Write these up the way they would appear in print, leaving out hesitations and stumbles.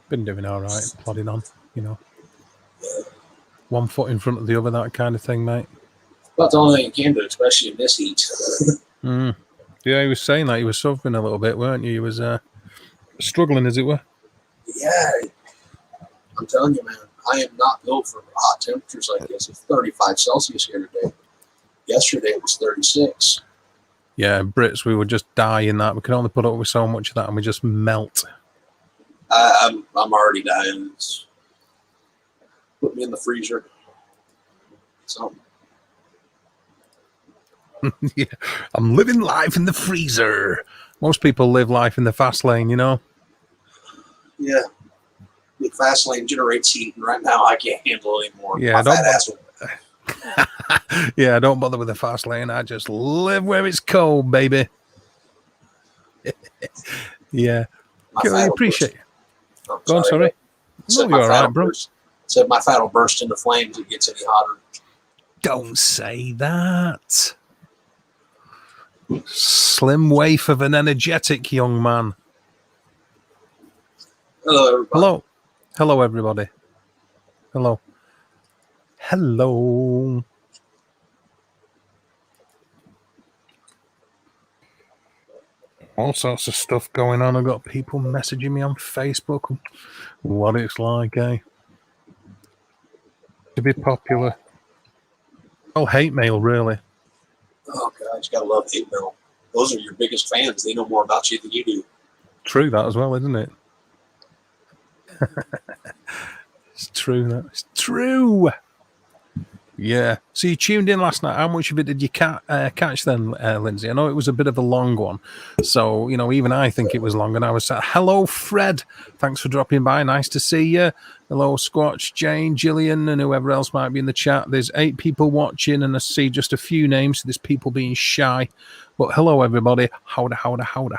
Been doing all right, plodding on, you know. One foot in front of the other, that kind of thing, mate. That's the only thing you can do, especially in this heat. Yeah, he was saying that. You were suffering a little bit, weren't you? You was struggling, as it were. Yeah, I'm telling you, man, I am not built for hot temperatures like this. It's 35 Celsius here today. Yesterday it was 36. Yeah, Brits, we would just die in that. We can only put up with so much of that, and we just melt. I'm already dying. It's put me in the freezer. So Yeah, I'm living life in the freezer. Most people live life in the fast lane, you know. yeah, the fast lane generates heat, and right now I can't handle it anymore. Yeah, Yeah, don't bother with the fast lane. I just live where it's cold, baby. Yeah, I appreciate it. Oh, Go on, sorry. No, you're all right, bro. Said my fat will burst into flames if it gets any hotter. Don't say that. Slim waif of an energetic young man. Hello, everybody. Hello, everybody. Hello. All sorts of stuff going on. I've got people messaging me on Facebook. What it's like, to be popular. Oh, hate mail, really. Oh, God, you gotta love hate mail. Those are your biggest fans. They know more about you than you do. True that as well, isn't it? It's true. It's true. Yeah. So you tuned in last night. How much of it did you catch then, Lindsay? I know it was a bit of a long one. So, you know, even I think it was long. And I was hello, Fred. Thanks for dropping by. Nice to see you. Hello, Squatch, Jane, Gillian, and whoever else might be in the chat. There's 8 people watching, and I see just a few names. So there's people being shy. But hello, everybody. Howda.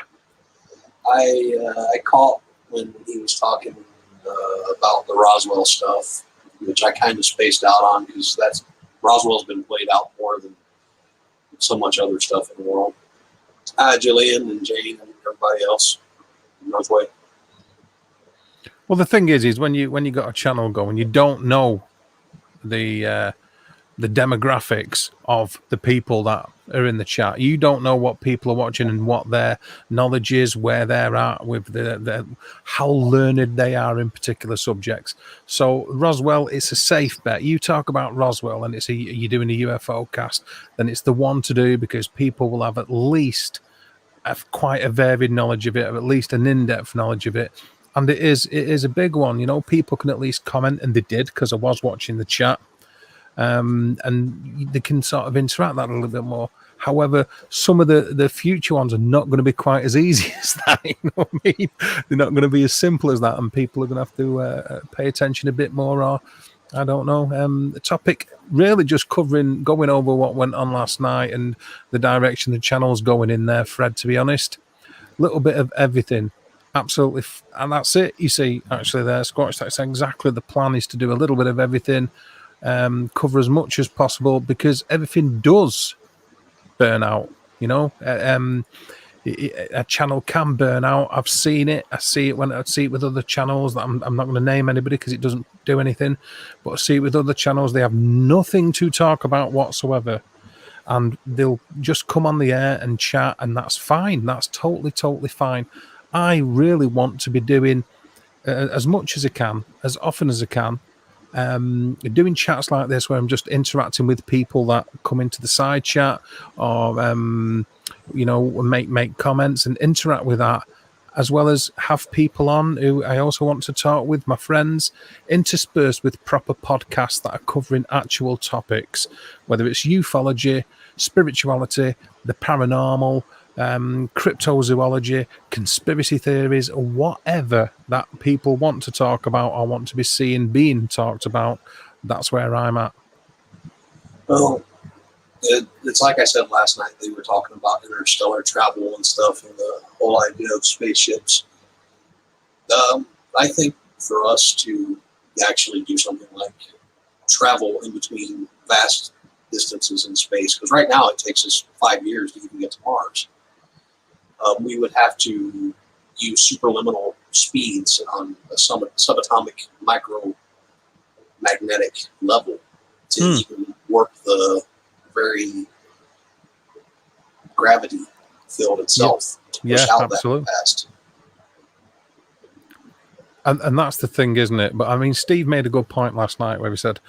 I caught when he was talking about the Roswell stuff, which I kind of spaced out on because Roswell's been played out more than so much other stuff in the world. Jillian and Jane and everybody else, Northway. Well, the thing is when you got a channel going, you don't know the demographics of the people that are in the chat. You don't know what people are watching and what their knowledge is, where they're at with the how learned they are in particular subjects. So Roswell, it's a safe bet. You talk about Roswell and you're doing a UFO cast, then it's the one to do because people will have at least quite a varied knowledge of it, or at least an in-depth knowledge of it. And it is a big one. You know, people can at least comment, and they did because I was watching the chat. And they can sort of interact that a little bit more. However, some of the future ones are not going to be quite as easy as that. You know what I mean? They're not going to be as simple as that, and people are going to have to pay attention a bit more. Or I don't know. The topic really just going over what went on last night and the direction the channel's going in there, Fred. To be honest, a little bit of everything. Absolutely, and that's it. You see, actually, there, Squatch. That's exactly the plan: is to do a little bit of everything. Cover as much as possible because everything does burn out. You know, a channel can burn out. I've seen it. I see it with other channels. I'm not going to name anybody because it doesn't do anything. But I see it with other channels. They have nothing to talk about whatsoever, and they'll just come on the air and chat, and that's fine. That's totally fine. I really want to be doing as much as I can, as often as I can. Doing chats like this where I'm just interacting with people that come into the side chat or make comments and interact with that, as well as have people on who I also want to talk with, my friends, interspersed with proper podcasts that are covering actual topics, whether it's ufology, spirituality, the paranormal, cryptozoology, conspiracy theories, or whatever that people want to talk about or want to be seen being talked about. That's where I'm at. Well, it's like I said last night. They were talking about interstellar travel and stuff, and the whole idea of spaceships. I think for us to actually do something like travel in between vast distances in space, because right now it takes us 5 years to even get to Mars. we would have to use superliminal speeds on a subatomic micromagnetic level to even work the very gravity field itself to push out absolutely. that fast. And that's the thing, isn't it? But I mean, Steve made a good point last night where he said,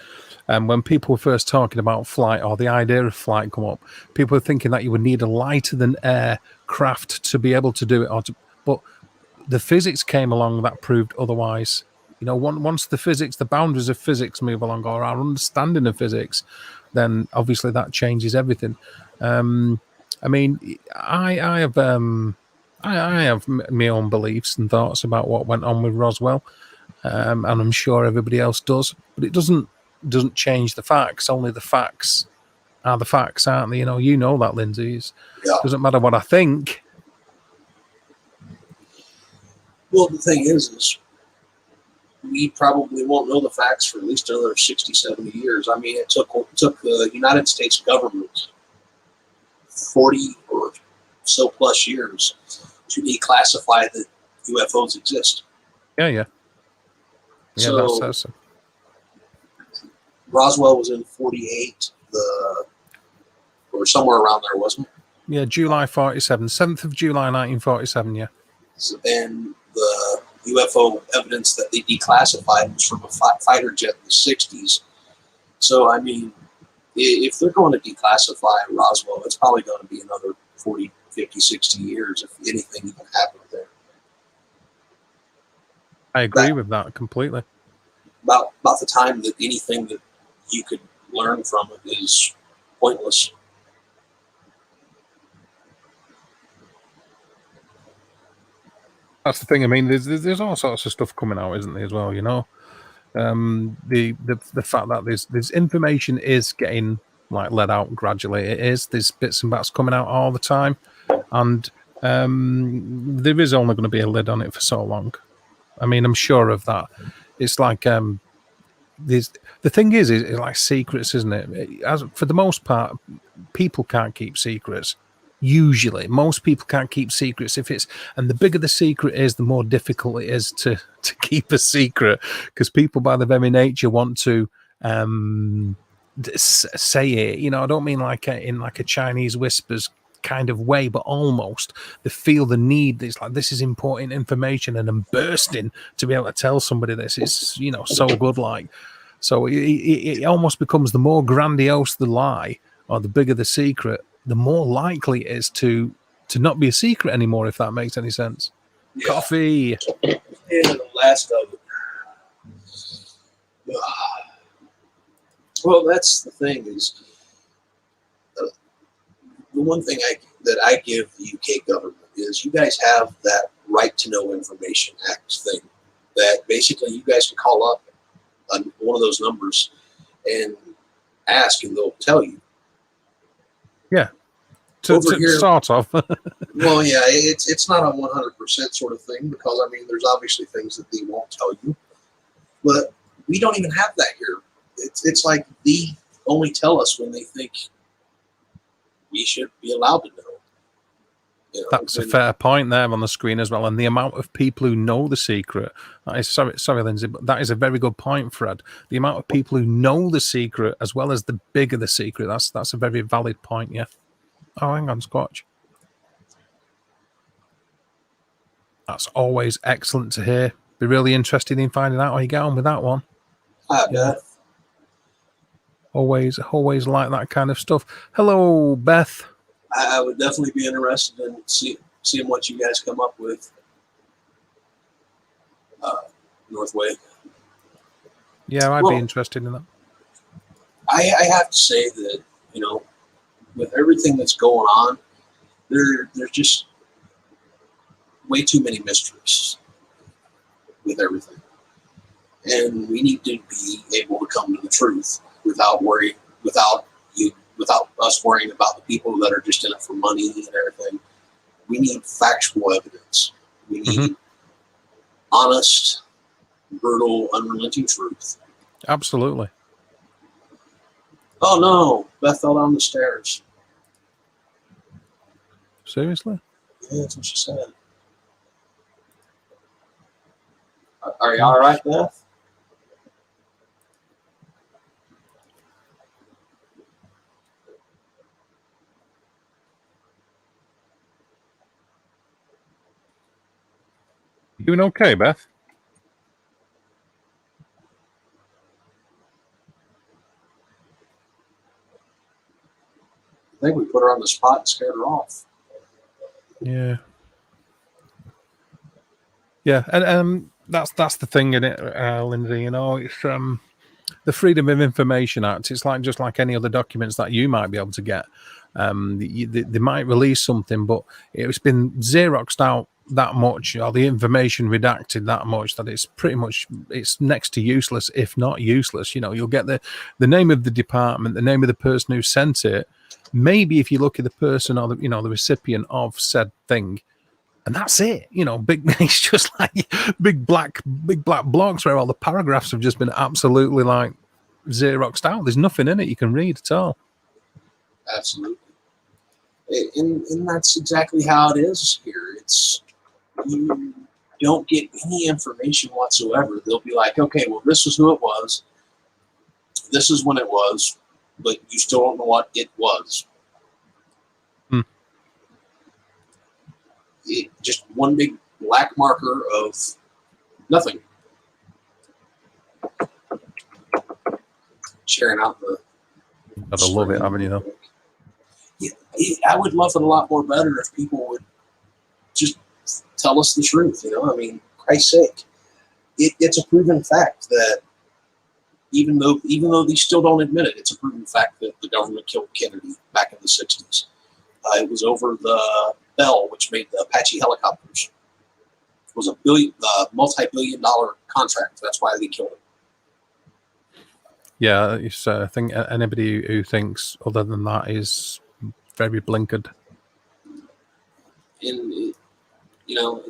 when people were first talking about flight or the idea of flight come up, people were thinking that you would need a lighter than air craft to be able to do it. But the physics came along that proved otherwise. You know, once the boundaries of physics move along, or our understanding of physics, then obviously that changes everything. I mean, I have my own beliefs and thoughts about what went on with Roswell, and I'm sure everybody else does. But it doesn't change the facts. Only the facts are the facts, aren't they? You know that, Lindsay. It doesn't matter what I think. Well, the thing is we probably won't know the facts for at least another 60, 70 years. I mean, it took the United States government 40 or so plus years to declassify that UFOs exist. Yeah. So, that's Roswell was in 48, or somewhere around there, wasn't it? Yeah, July 47, 7th of July 1947, yeah. So then the UFO evidence that they declassified was from a fighter jet in the 60s. So, I mean, if they're going to declassify Roswell, it's probably going to be another 40, 50, 60 years, if anything even happened there. I agree with that completely. About the time that anything that you could learn from it is pointless. That's the thing. I mean, there's all sorts of stuff coming out, isn't there, as well? The fact that there's information is getting let out gradually. It is. There's bits and bats coming out all the time, and there is only going to be a lid on it for so long. I mean, I'm sure of that. It's like the thing is like secrets, isn't it? As for the most part, people can't keep secrets. Usually, most people can't keep secrets. And the bigger the secret is, the more difficult it is to keep a secret, because people, by their very nature, want to say it. I don't mean in a Chinese whispers kind of way, but almost they feel the need. It's like, this is important information, and I'm bursting to be able to tell somebody this. It's so good, so it almost becomes the more grandiose the lie or the bigger the secret, the more likely it is to not be a secret anymore, if that makes any sense. Yeah. Coffee. And the last of it. Well, that's the thing is, the one thing that I give the UK government is, you guys have that Right to Know Information Act thing that basically you guys can call up on one of those numbers and ask, and they'll tell you. Yeah, to sort of. Well, yeah, it's not a 100% sort of thing, because I mean, there's obviously things that they won't tell you, but we don't even have that here. It's like they only tell us when they think we should be allowed to know. That's a fair point there on the screen as well, and the amount of people who know the secret. Sorry, Lindsay, but that is a very good point, Fred. The amount of people who know the secret, as well as the bigger the secret. That's a very valid point. Yeah. Oh, hang on, Squatch. That's always excellent to hear. Be really interested in finding out how you get on with that one. Yeah. Always like that kind of stuff. Hello, Beth. I would definitely be interested in seeing what you guys come up with. Northway. Yeah, I'd be interested in that. I have to say that, with everything that's going on, there's just way too many mysteries with everything. And we need to be able to come to the truth without us worrying about the people that are just in it for money and everything. We need factual evidence. We need honest, brutal, unrelenting truth. Absolutely. Oh no, Beth fell down the stairs. Seriously? Yeah, that's what she said. Are you all right, Beth? You doing okay, Beth? I think we put her on the spot and scared her off. Yeah. Yeah, and that's the thing in it, Lindsay. You know, it's the Freedom of Information Act. It's like just like any other documents that you might be able to get. They might release something, but it's been xeroxed out that much, or the information redacted that much, that it's pretty much, it's next to useless, if not useless. You know, you'll get the name of the department, the name of the person who sent it. Maybe if you look at the person or the the recipient of said thing, and that's it. You know, it's just like big black blocks where all the paragraphs have just been absolutely like xeroxed out. There's nothing in it you can read at all. Absolutely. And that's exactly how it is here. It's, you don't get any information whatsoever. They'll be like, okay, well, this is who it was. This is when it was, but you still don't know what it was. Just one big black marker of nothing. Sharing out the. Gotta love it, haven't you? Though. Yeah, I would love it a lot more better if people would just tell us the truth. You know, I mean, Christ's sake, it's a proven fact that even though they still don't admit it, it's a proven fact that the government killed Kennedy back in the '60s. It was over the Bell, which made the Apache helicopters. It was a multi-billion-dollar contract. That's why they killed him. Yeah, it's, I think anybody who thinks other than that is very blinkered. And you know,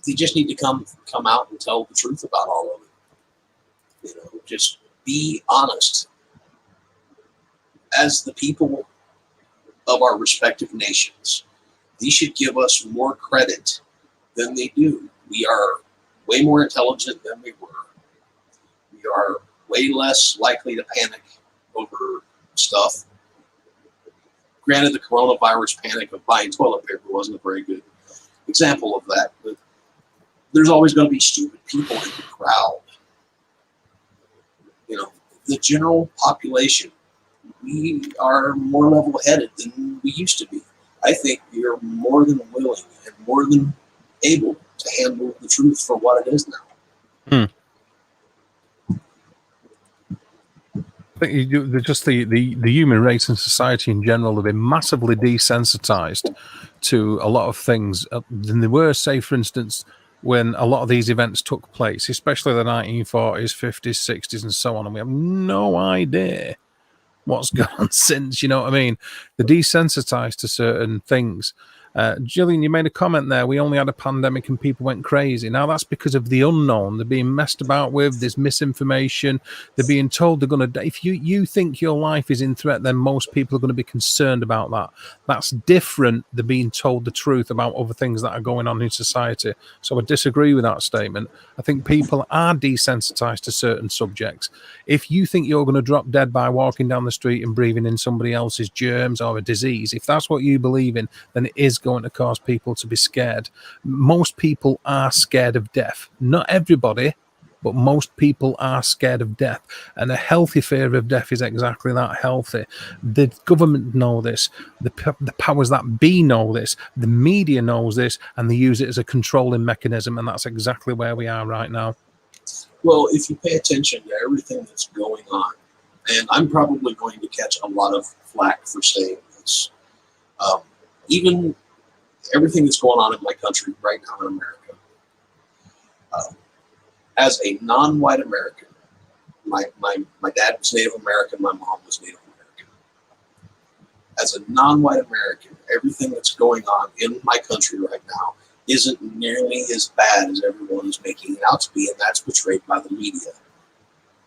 they just need to come out and tell the truth about all of it. You know, just be honest. As the people of our respective nations, these should give us more credit than they do. We are way more intelligent than we were. We are way less likely to panic over stuff. Granted, the coronavirus panic of buying toilet paper wasn't a very good example of that, but there's always going to be stupid people in the crowd. You know, the general population, we are more level-headed than we used to be. I think we are more than willing and more than able to handle the truth for what it is now. I think just the human race and society in general have been massively desensitized to a lot of things than they were, say, for instance, when a lot of these events took place, especially the 1940s, 50s, 60s, and so on. And we have no idea what's gone on since, you know what I mean? They're desensitized to certain things. Gillian, you made a comment there. We only had a pandemic and people went crazy. Now that's because of the unknown. They're being messed about with. There's misinformation. They're being told they're going to die. If you think your life is in threat, then most people are going to be concerned about that. That's different than being told the truth about other things that are going on in society. So I disagree with that statement. I think people are desensitized to certain subjects. If you think you're going to drop dead by walking down the street and breathing in somebody else's germs or a disease, if that's what you believe in, then it is going to cause people to be scared. Most people are scared of death. Not everybody, but most people are scared of death. And a healthy fear of death is exactly that, healthy. The government know this. The powers that be know this. The media knows this, and they use it as a controlling mechanism. And that's exactly where we are right now. Well, if you pay attention to everything that's going on, and I'm probably going to catch a lot of flack for saying this, even everything that's going on in my country right now in America. As a non-white American, my dad was Native American, my mom was Native American. As a non-white American, everything that's going on in my country right now isn't nearly as bad as everyone is making it out to be, and that's portrayed by the media.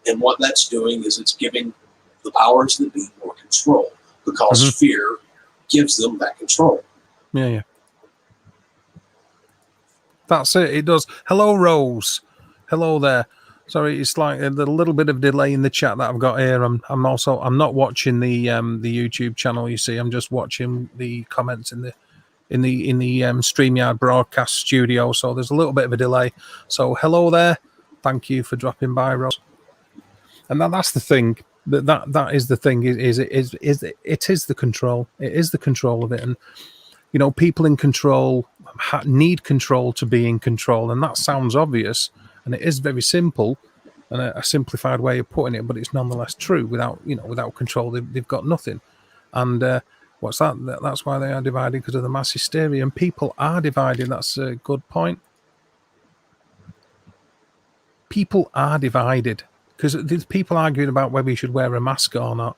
And what that's doing is it's giving the powers that be more control, because fear gives them that control. Yeah. That's it. It does. Hello, Rose. Hello there. Sorry, it's like a little bit of delay in the chat that I've got here. I'm not watching the YouTube channel. You see, I'm just watching the comments in the StreamYard broadcast studio. So there's a little bit of a delay. So hello there. Thank you for dropping by, Rose. And that's the thing. That is the thing. It is the control. It is the control of it. And people in control need control to be in control. And that sounds obvious. And it is very simple and a simplified way of putting it, but it's nonetheless true. Without control, they've got nothing. And what's that? That's why they are divided, because of the mass hysteria. And people are divided. That's a good point. People are divided because there's people arguing about whether you should wear a mask or not.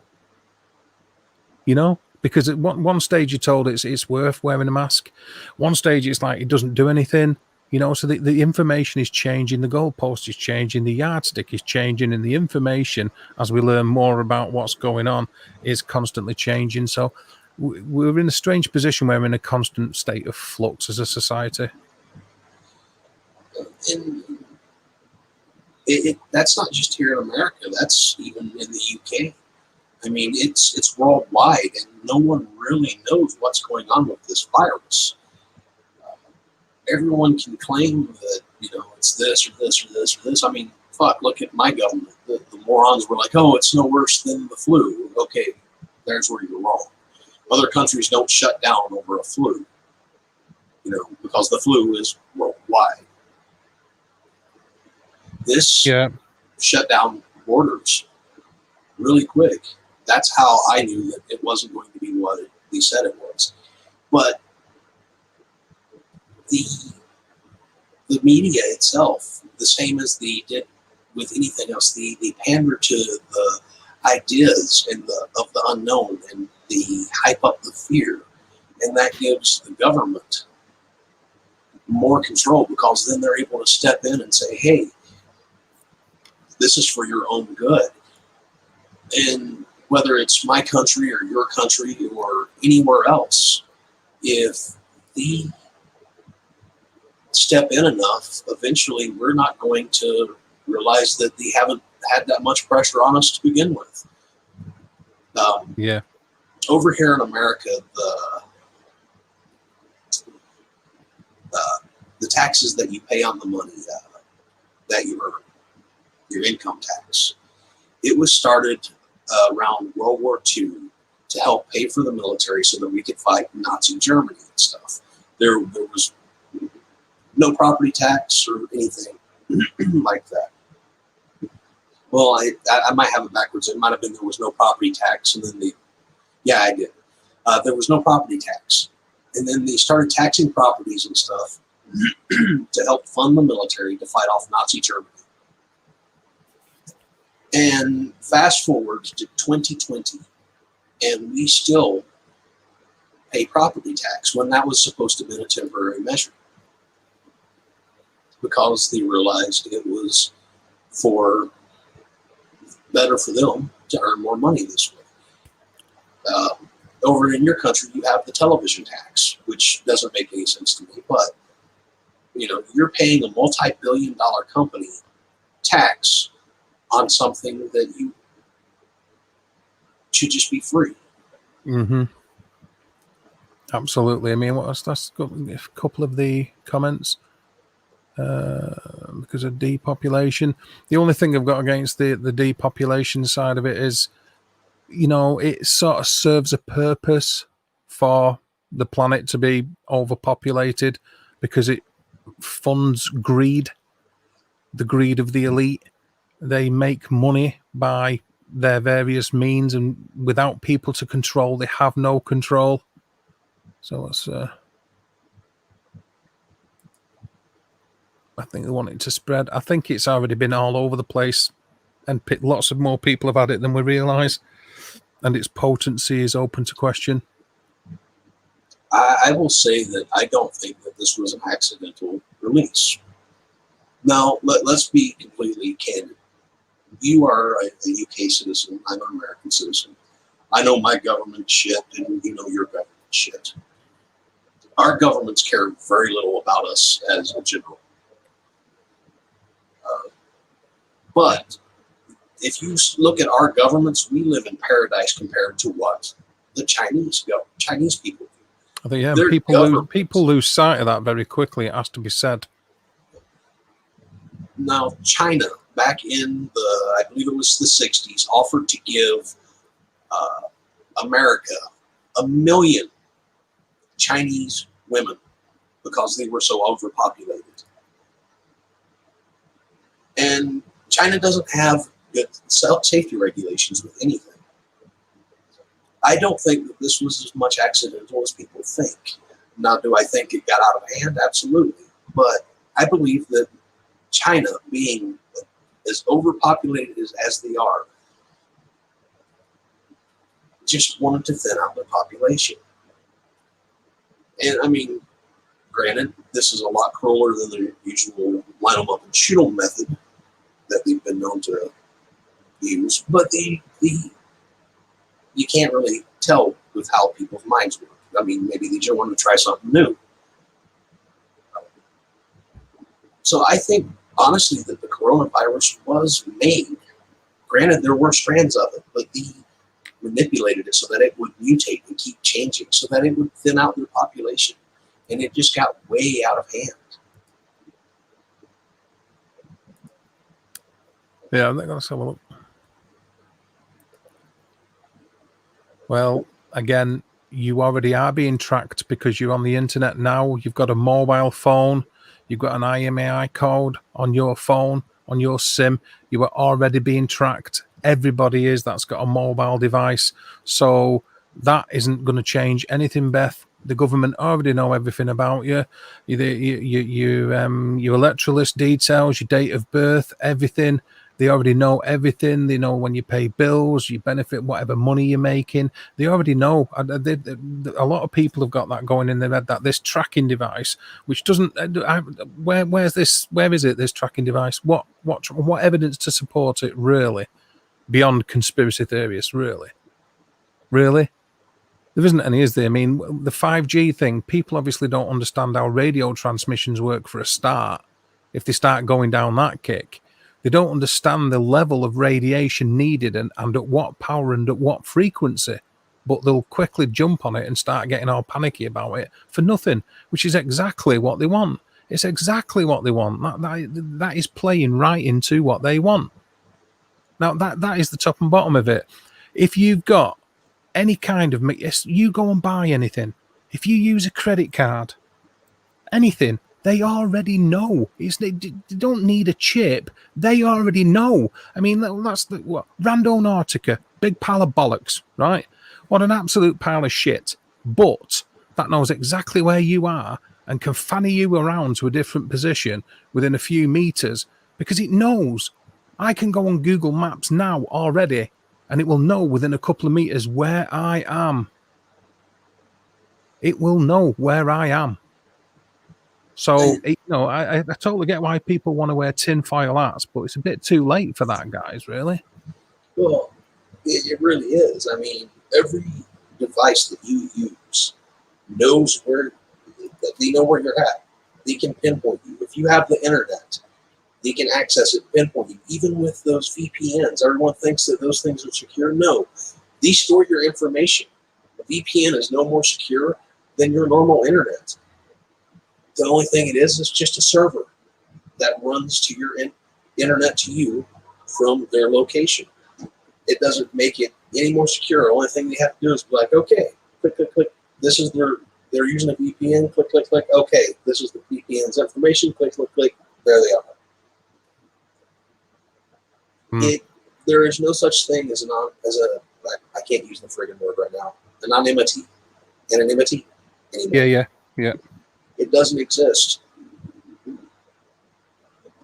Because at one stage you're told it's worth wearing a mask. One stage it's like it doesn't do anything. So the information is changing, the goalpost is changing, the yardstick is changing, and the information, as we learn more about what's going on, is constantly changing. So we're in a strange position where we're in a constant state of flux as a society. And that's not just here in America. That's even in the UK. I mean, it's worldwide, and no one really knows what's going on with this virus. Everyone can claim that, it's this or this or this or this. I mean, fuck, look at my government. The morons were like, oh, it's no worse than the flu. Okay, there's where you're wrong. Other countries don't shut down over a flu, because the flu is worldwide. This shut down borders really quick. That's how I knew that it wasn't going to be what they said it was. But the media itself, the same as they did with anything else, they pander to the ideas of the unknown, and they hype up the fear, and that gives the government more control, because then they're able to step in and say, hey, this is for your own good. And whether it's my country or your country or anywhere else, if they step in enough, eventually we're not going to realize that they haven't had that much pressure on us to begin with. Over here in America, the taxes that you pay on the money that you earn, your income tax, it was started around World War II to help pay for the military so that we could fight Nazi Germany and stuff. There was no property tax or anything like that. Well, I might have it backwards. It might have been there was no property tax, and then I did. There was no property tax, and then they started taxing properties and stuff to help fund the military to fight off Nazi Germany. And fast forward to 2020, and we still pay property tax when that was supposed to be a temporary measure, because they realized it was better for them to earn more money this way. Over in your country, you have the television tax, which doesn't make any sense to me, but you're paying a multi-billion-dollar company tax on something that you should just be free. Mm-hmm. Absolutely. I mean, that's got a couple of the comments because of depopulation. The only thing I've got against the depopulation side of it is, it sort of serves a purpose for the planet to be overpopulated, because it funds greed, the greed of the elite. They make money by their various means, and without people to control, they have no control. So it's, I think they want it to spread. I think it's already been all over the place, and lots of more people have had it than we realise, and its potency is open to question. I will say that I don't think that this was an accidental release. Now, let's be completely candid. You are a UK citizen. I'm an American citizen. I know my government shit, and you know your government shit. Our governments care very little about us as a general. But if you look at our governments, we live in paradise compared to what the Chinese people do. I think, yeah, Their people lose sight of that very quickly. It has to be said. Now, China, back in I believe it was the 60s, offered to give America 1 million Chinese women because they were so overpopulated. And China doesn't have good safety regulations with anything. I don't think that this was as much accidental as people think. Now, do I think it got out of hand? Absolutely. But I believe that China, being as overpopulated as they are, just wanted to thin out their population. And I mean, granted, this is a lot crueler than the usual line them up and shoot them method that they've been known to use, but you can't really tell with how people's minds work. I mean, maybe they just want to try something new. So I think, honestly, that the coronavirus was made. Granted, there were strands of it, but they manipulated it so that it would mutate and keep changing, so that it would thin out their population. And it just got way out of hand. Yeah, I think let's have a look. Well, again, you already are being tracked because you're on the internet now. You've got a mobile phone. You've got an IMEI code on your phone, on your SIM. You are already being tracked. Everybody is. That's got a mobile device. So that isn't going to change anything, Beth. The government already know everything about you. Your electoral list details, your date of birth, everything. They already know everything. They know when you pay bills, you benefit, whatever money you're making. They already know. A lot of people have got that going in their head, that this tracking device, which doesn't. Where's this? Where is it? This tracking device? What evidence to support it? Really, beyond conspiracy theories? Really. There isn't any, is there? I mean, the 5G thing. People obviously don't understand how radio transmissions work for a start. If they start going down that kick. They don't understand the level of radiation needed and at what power and at what frequency, but they'll quickly jump on it and start getting all panicky about it for nothing, which is exactly what they want. It's exactly what they want. That is playing right into what they want. Now, that is the top and bottom of it. If you've got any kind of, you go and buy anything. If you use a credit card, anything, they already know. They don't need a chip. They already know. I mean, that's what Rando Nautica, big pile of bollocks, right? What an absolute pile of shit. But that knows exactly where you are and can fanny you around to a different position within a few meters because it knows. I can go on Google Maps now already and it will know within a couple of meters where I am. It will know where I am. So, I totally get why people want to wear tinfoil hats, but it's a bit too late for that, guys, really. Well, it really is. I mean, every device that you use knows they know where you're at. They can pinpoint you. If you have the internet, they can access it, pinpoint you. Even with those VPNs, everyone thinks that those things are secure. No, they store your information. A VPN is no more secure than your normal internet. The only thing it is just a server that runs to your internet to you from their location. It doesn't make it any more secure. The only thing they have to do is be like, okay, click, click, click. This is they're using a VPN. Click, click, click. Okay, this is the VPN's information. Click, click, click. There they are. There is no such thing as I can't use the friggin' word right now. Anonymity. Anymore. Yeah. It doesn't exist.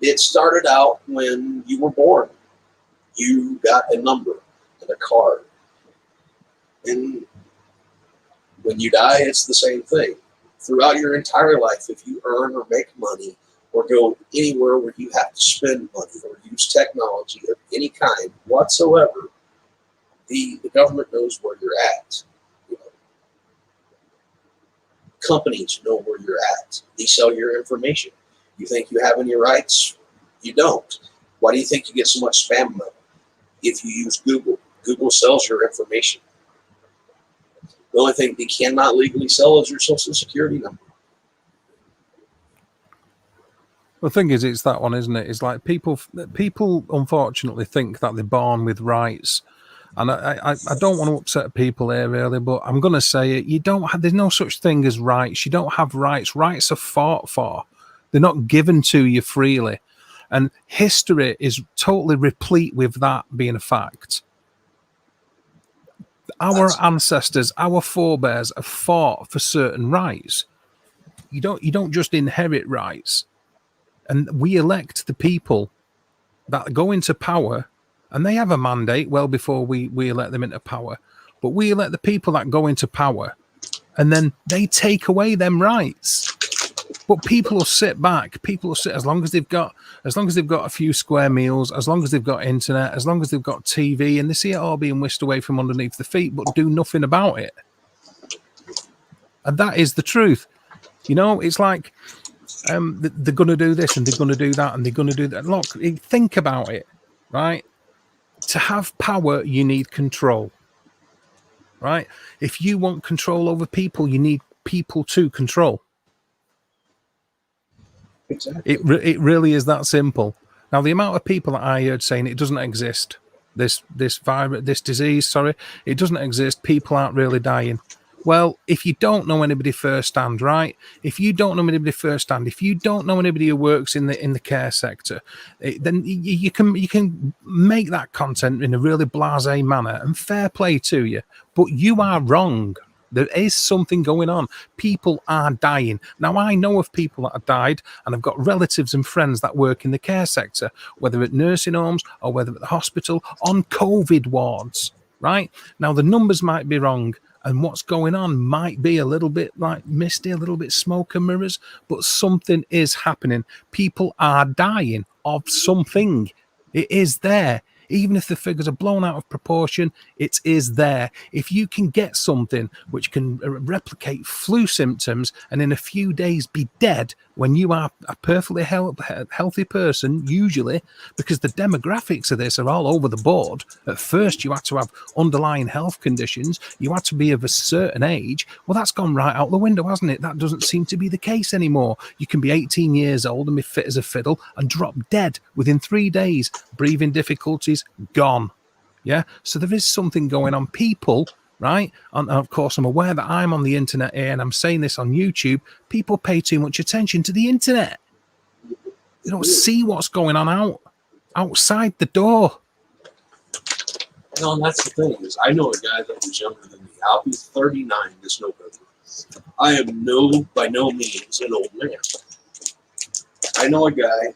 It started out when you were born. You got a number and a card. And when you die, it's the same thing. Throughout your entire life, if you earn or make money or go anywhere where you have to spend money or use technology of any kind whatsoever, the government knows where you're at. companies know where you're at. They sell your information. You think you have any rights? You don't. Why do you think you get so much spam mail? If you use Google, Google sells your information. The only thing they cannot legally sell is your social security number. The thing is, it's that one, isn't it? It's like people unfortunately think that they're born with rights. And I don't want to upset people here, really, but I'm going to say it. There's no such thing as rights. You don't have rights. Rights are fought for. They're not given to you freely. And history is totally replete with that being a fact. Our ancestors, our forebears have fought for certain rights. You don't just inherit rights. And we elect the people that go into power, and they have a mandate well before we elect them into power. But we elect the people that go into power, and then they take away them rights. But people will sit back. People will sit as long as they've got a few square meals, as long as they've got internet, as long as they've got TV, and they see it all being whisked away from underneath their feet, but do nothing about it. And that is the truth. You know, it's like they're going to do this and they're going to do that and they're going to do that. Look, think about it, right? To have power, you need control, right? If you want control over people, you need people to control. Exactly. It really is that simple. Now, the amount of people that I heard saying it doesn't exist, this disease, it doesn't exist. People aren't really dying. Well, if you don't know anybody firsthand, right? If you don't know anybody firsthand, if you don't know anybody who works in the care sector, then you can make that content in a really blasé manner, and fair play to you. But you are wrong. There is something going on. People are dying. Now, I know of people that have died, and I've got relatives and friends that work in the care sector, whether at nursing homes or whether at the hospital, on COVID wards, right? Now, the numbers might be wrong, and what's going on might be a little bit like misty, a little bit smoke and mirrors, but something is happening. People are dying of something. It is there. Even if the figures are blown out of proportion, it is there. If you can get something which can replicate flu symptoms and in a few days be dead when you are a perfectly healthy person, usually, because the demographics of this are all over the board. At first, you had to have underlying health conditions. You had to be of a certain age. Well, that's gone right out the window, hasn't it? That doesn't seem to be the case anymore. You can be 18 years old and be fit as a fiddle and drop dead within 3 days. Breathing difficulties, gone. Yeah, so there is something going on. People, right? And of course, I'm aware that I'm on the internet here and I'm saying this on YouTube. People pay too much attention to the internet. They don't see what's going on outside the door. No, and that's the thing is, I know a guy that was younger than me. I'll be 39 this November. I am by no means an old man. I know a guy.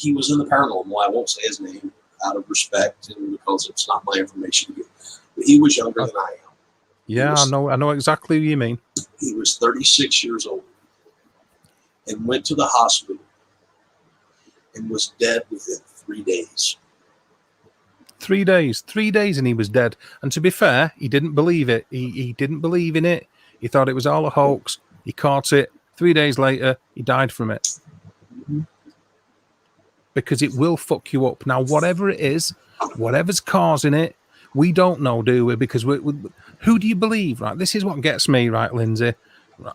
He was in the paranormal. I won't say his name out of respect and because it's not my information. But he was younger than I am. Yeah, I know exactly what you mean. He was 36 years old and went to the hospital and was dead within 3 days. 3 days. 3 days and he was dead. And to be fair, he didn't believe it. He didn't believe in it. He thought it was all a hoax. He caught it. 3 days later, he died from it. Mm-hmm. Because it will fuck you up. Now, whatever it is, whatever's causing it, we don't know, do we? Because who do you believe, right? This is what gets me, right, Lindsay?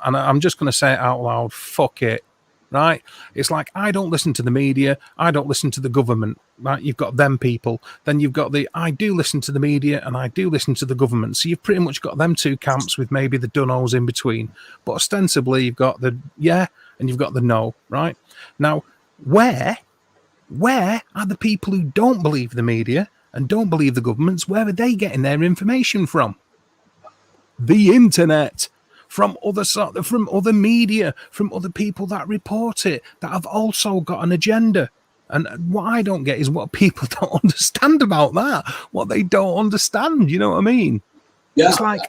And I'm just going to say it out loud. Fuck it, right? It's like I don't listen to the media. I don't listen to the government, right? You've got them people. Then you've got I do listen to the media and I do listen to the government. So you've pretty much got them two camps with maybe the dunnos in between. But ostensibly, you've got the yeah and you've got the no, right? Now, where are the people who don't believe the media and don't believe the governments? Where are they getting their information from? The internet, from other media, from other people that report it, that have also got an agenda. And what I don't get is what people don't understand about that. What they don't understand, you know what I mean? Yeah. It's like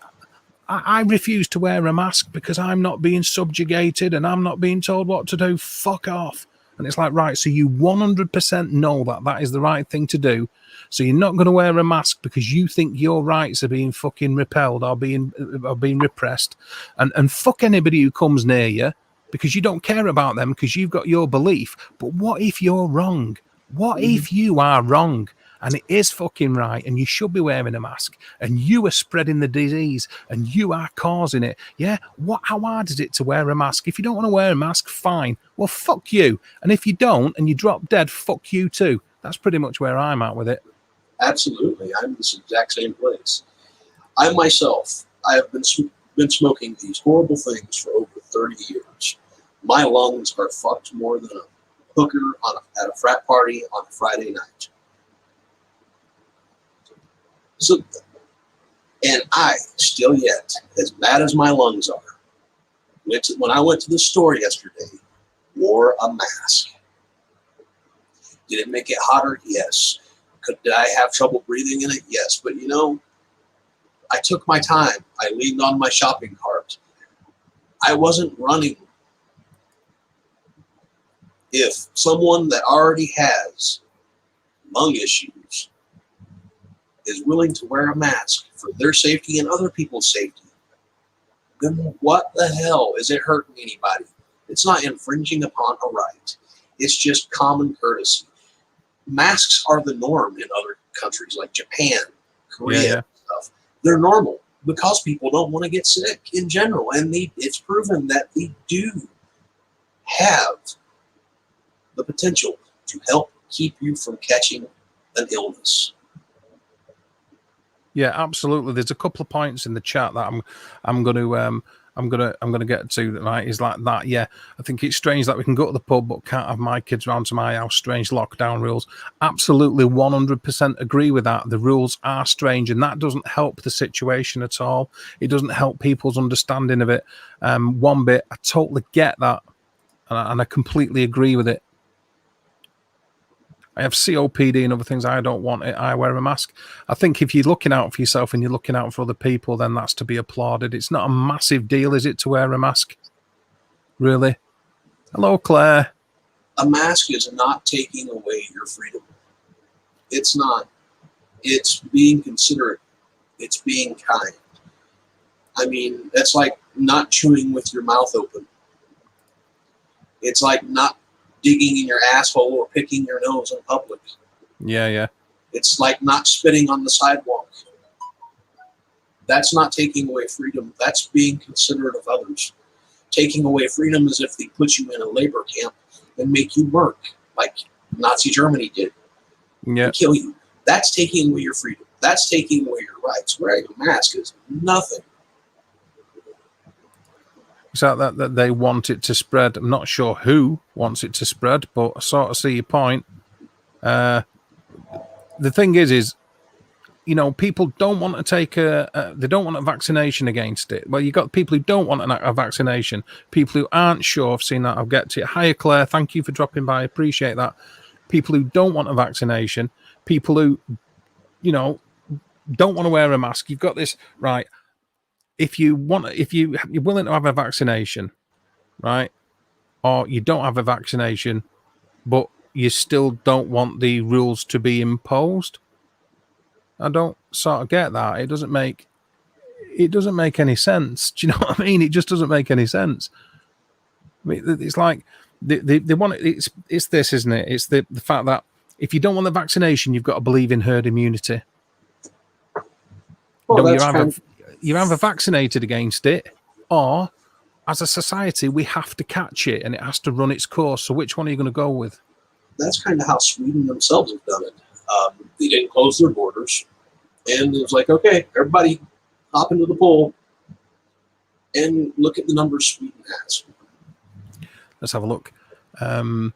I refuse to wear a mask because I'm not being subjugated and I'm not being told what to do. Fuck off. And it's like, right, so you 100% know that that is the right thing to do. So you're not going to wear a mask because you think your rights are being fucking repelled or being repressed. And fuck anybody who comes near you because you don't care about them because you've got your belief. But what if you're wrong? What if you are wrong? And it is fucking right, and you should be wearing a mask, and you are spreading the disease, and you are causing it. Yeah, how hard is it to wear a mask? If you don't want to wear a mask, fine. Well, fuck you. And if you don't, and you drop dead, fuck you too. That's pretty much where I'm at with it. Absolutely. I'm in this exact same place. I myself, I have been smoking these horrible things for over 30 years. My lungs are fucked more than a hooker at a frat party on a Friday night. So, and I, still yet, as bad as my lungs are, when I went to the store yesterday, wore a mask. Did it make it hotter? Yes. Did I have trouble breathing in it? Yes. But you know, I took my time. I leaned on my shopping cart. I wasn't running. If someone that already has lung issues is willing to wear a mask for their safety and other people's safety, then what the hell is it hurting anybody? It's not infringing upon a right. It's just common courtesy. Masks are the norm in other countries like Japan, Korea, and stuff. They're normal because people don't want to get sick in general. And it's proven that they do have the potential to help keep you from catching an illness. Yeah, absolutely. There's a couple of points in the chat that I'm going to get to. Right, is like that. Yeah, I think it's strange that we can go to the pub but can't have my kids round to my house. Strange lockdown rules. Absolutely, 100% agree with that. The rules are strange, and that doesn't help the situation at all. It doesn't help people's understanding of it. One bit, I totally get that, and I completely agree with it. I have COPD and other things. I don't want it. I wear a mask. I think if you're looking out for yourself and you're looking out for other people, then that's to be applauded. It's not a massive deal, is it, to wear a mask? Really? Hello, Claire. A mask is not taking away your freedom. It's not. It's being considerate. It's being kind. I mean, it's like not chewing with your mouth open. It's like not digging in your asshole or picking your nose in public. Yeah. It's like not spitting on the sidewalk. That's not taking away freedom. That's being considerate of others. Taking away freedom is if they put you in a labor camp and make you work, like Nazi Germany did. Yeah. And kill you. That's taking away your freedom. That's taking away your rights. Wearing a mask is nothing. So that they want it to spread. I'm not sure who wants it to spread, but I sort of see your point. The thing is, you know, people don't want to take they don't want a vaccination against it. Well, you got people who don't want a vaccination, people who aren't sure. I've seen that. I'll get to it. Hiya, Claire. Thank you for dropping by. I appreciate that. People who don't want a vaccination, people who, you know, don't want to wear a mask. You've got this, right? If you're willing to have a vaccination, right, or you don't have a vaccination, but you still don't want the rules to be imposed, I don't sort of get that. It doesn't make any sense. Do you know what I mean? It just doesn't make any sense. I mean, it's like they want it. It's this, isn't it? It's the fact that if you don't want the vaccination, you've got to believe in herd immunity. Well, you're either vaccinated against it, or as a society, we have to catch it and it has to run its course. So which one are you going to go with? That's kind of how Sweden themselves have done it. They didn't close their borders. And it was like, okay, everybody hop into the pool and look at the numbers Sweden has. Let's have a look. Some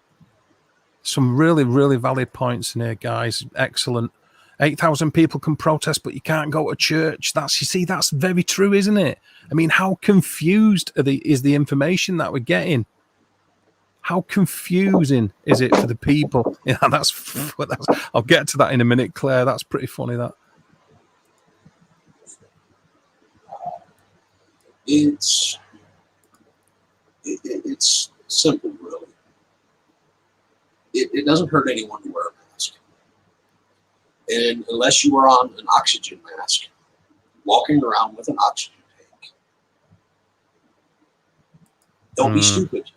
really, really valid points in here, guys. Excellent. 8,000 people can protest, but you can't go to church. That's very true, isn't it? I mean, how confused is the information that we're getting? How confusing is it for the people? Yeah, that's. I'll get to that in a minute, Claire. That's pretty funny, that. It's simple, really. it doesn't hurt anyone to wear a mask. And unless you are on an oxygen mask, walking around with an oxygen tank, don't be stupid.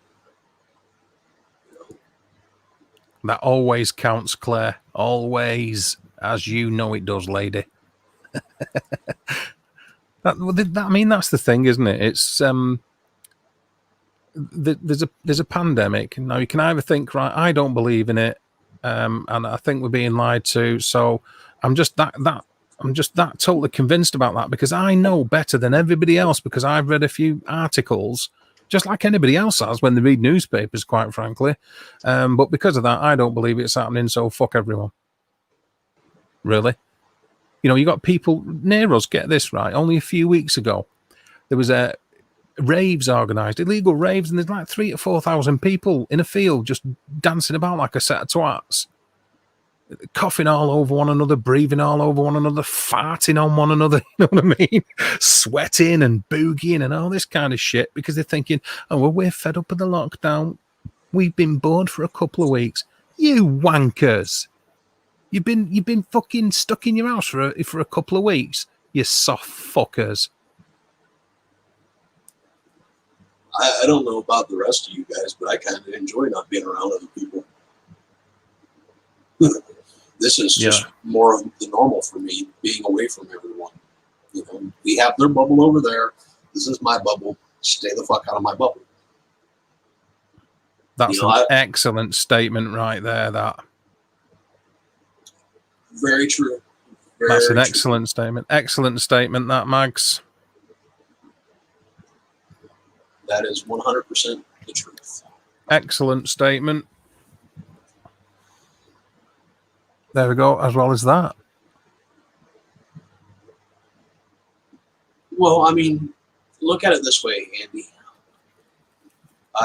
That always counts, Claire. Always, as you know it does, lady. I mean, that's the thing, isn't it? It's there's a pandemic. Now you can either think, right, I don't believe in it, and I think we're being lied to. So I'm just that totally convinced about that, because I know better than everybody else, because I've read a few articles, just like anybody else has when they read newspapers, quite frankly. But because of that, I don't believe it's happening. So fuck everyone. Really. You know, you got people near us, get this right, only a few weeks ago, there was a raves organised, illegal raves, and there's like 3,000 to 4,000 people in a field just dancing about like a set of twats, coughing all over one another, breathing all over one another, farting on one another, you know what I mean? Sweating and boogieing and all this kind of shit, because they're thinking, oh, well, we're fed up with the lockdown. We've been bored for a couple of weeks. You wankers. You've been fucking stuck in your house for a couple of weeks. You soft fuckers. I don't know about the rest of you guys, but I kind of enjoy not being around other people. This is just more of the normal for me, being away from everyone. You know, we have their bubble over there. This is my bubble. Stay the fuck out of my bubble. That's an excellent statement right there. That. Very true. That's an excellent statement. Excellent statement, that, Mags. That is 100% the truth. Excellent statement. There we go, as well as that. Well, I mean, look at it this way, Andy.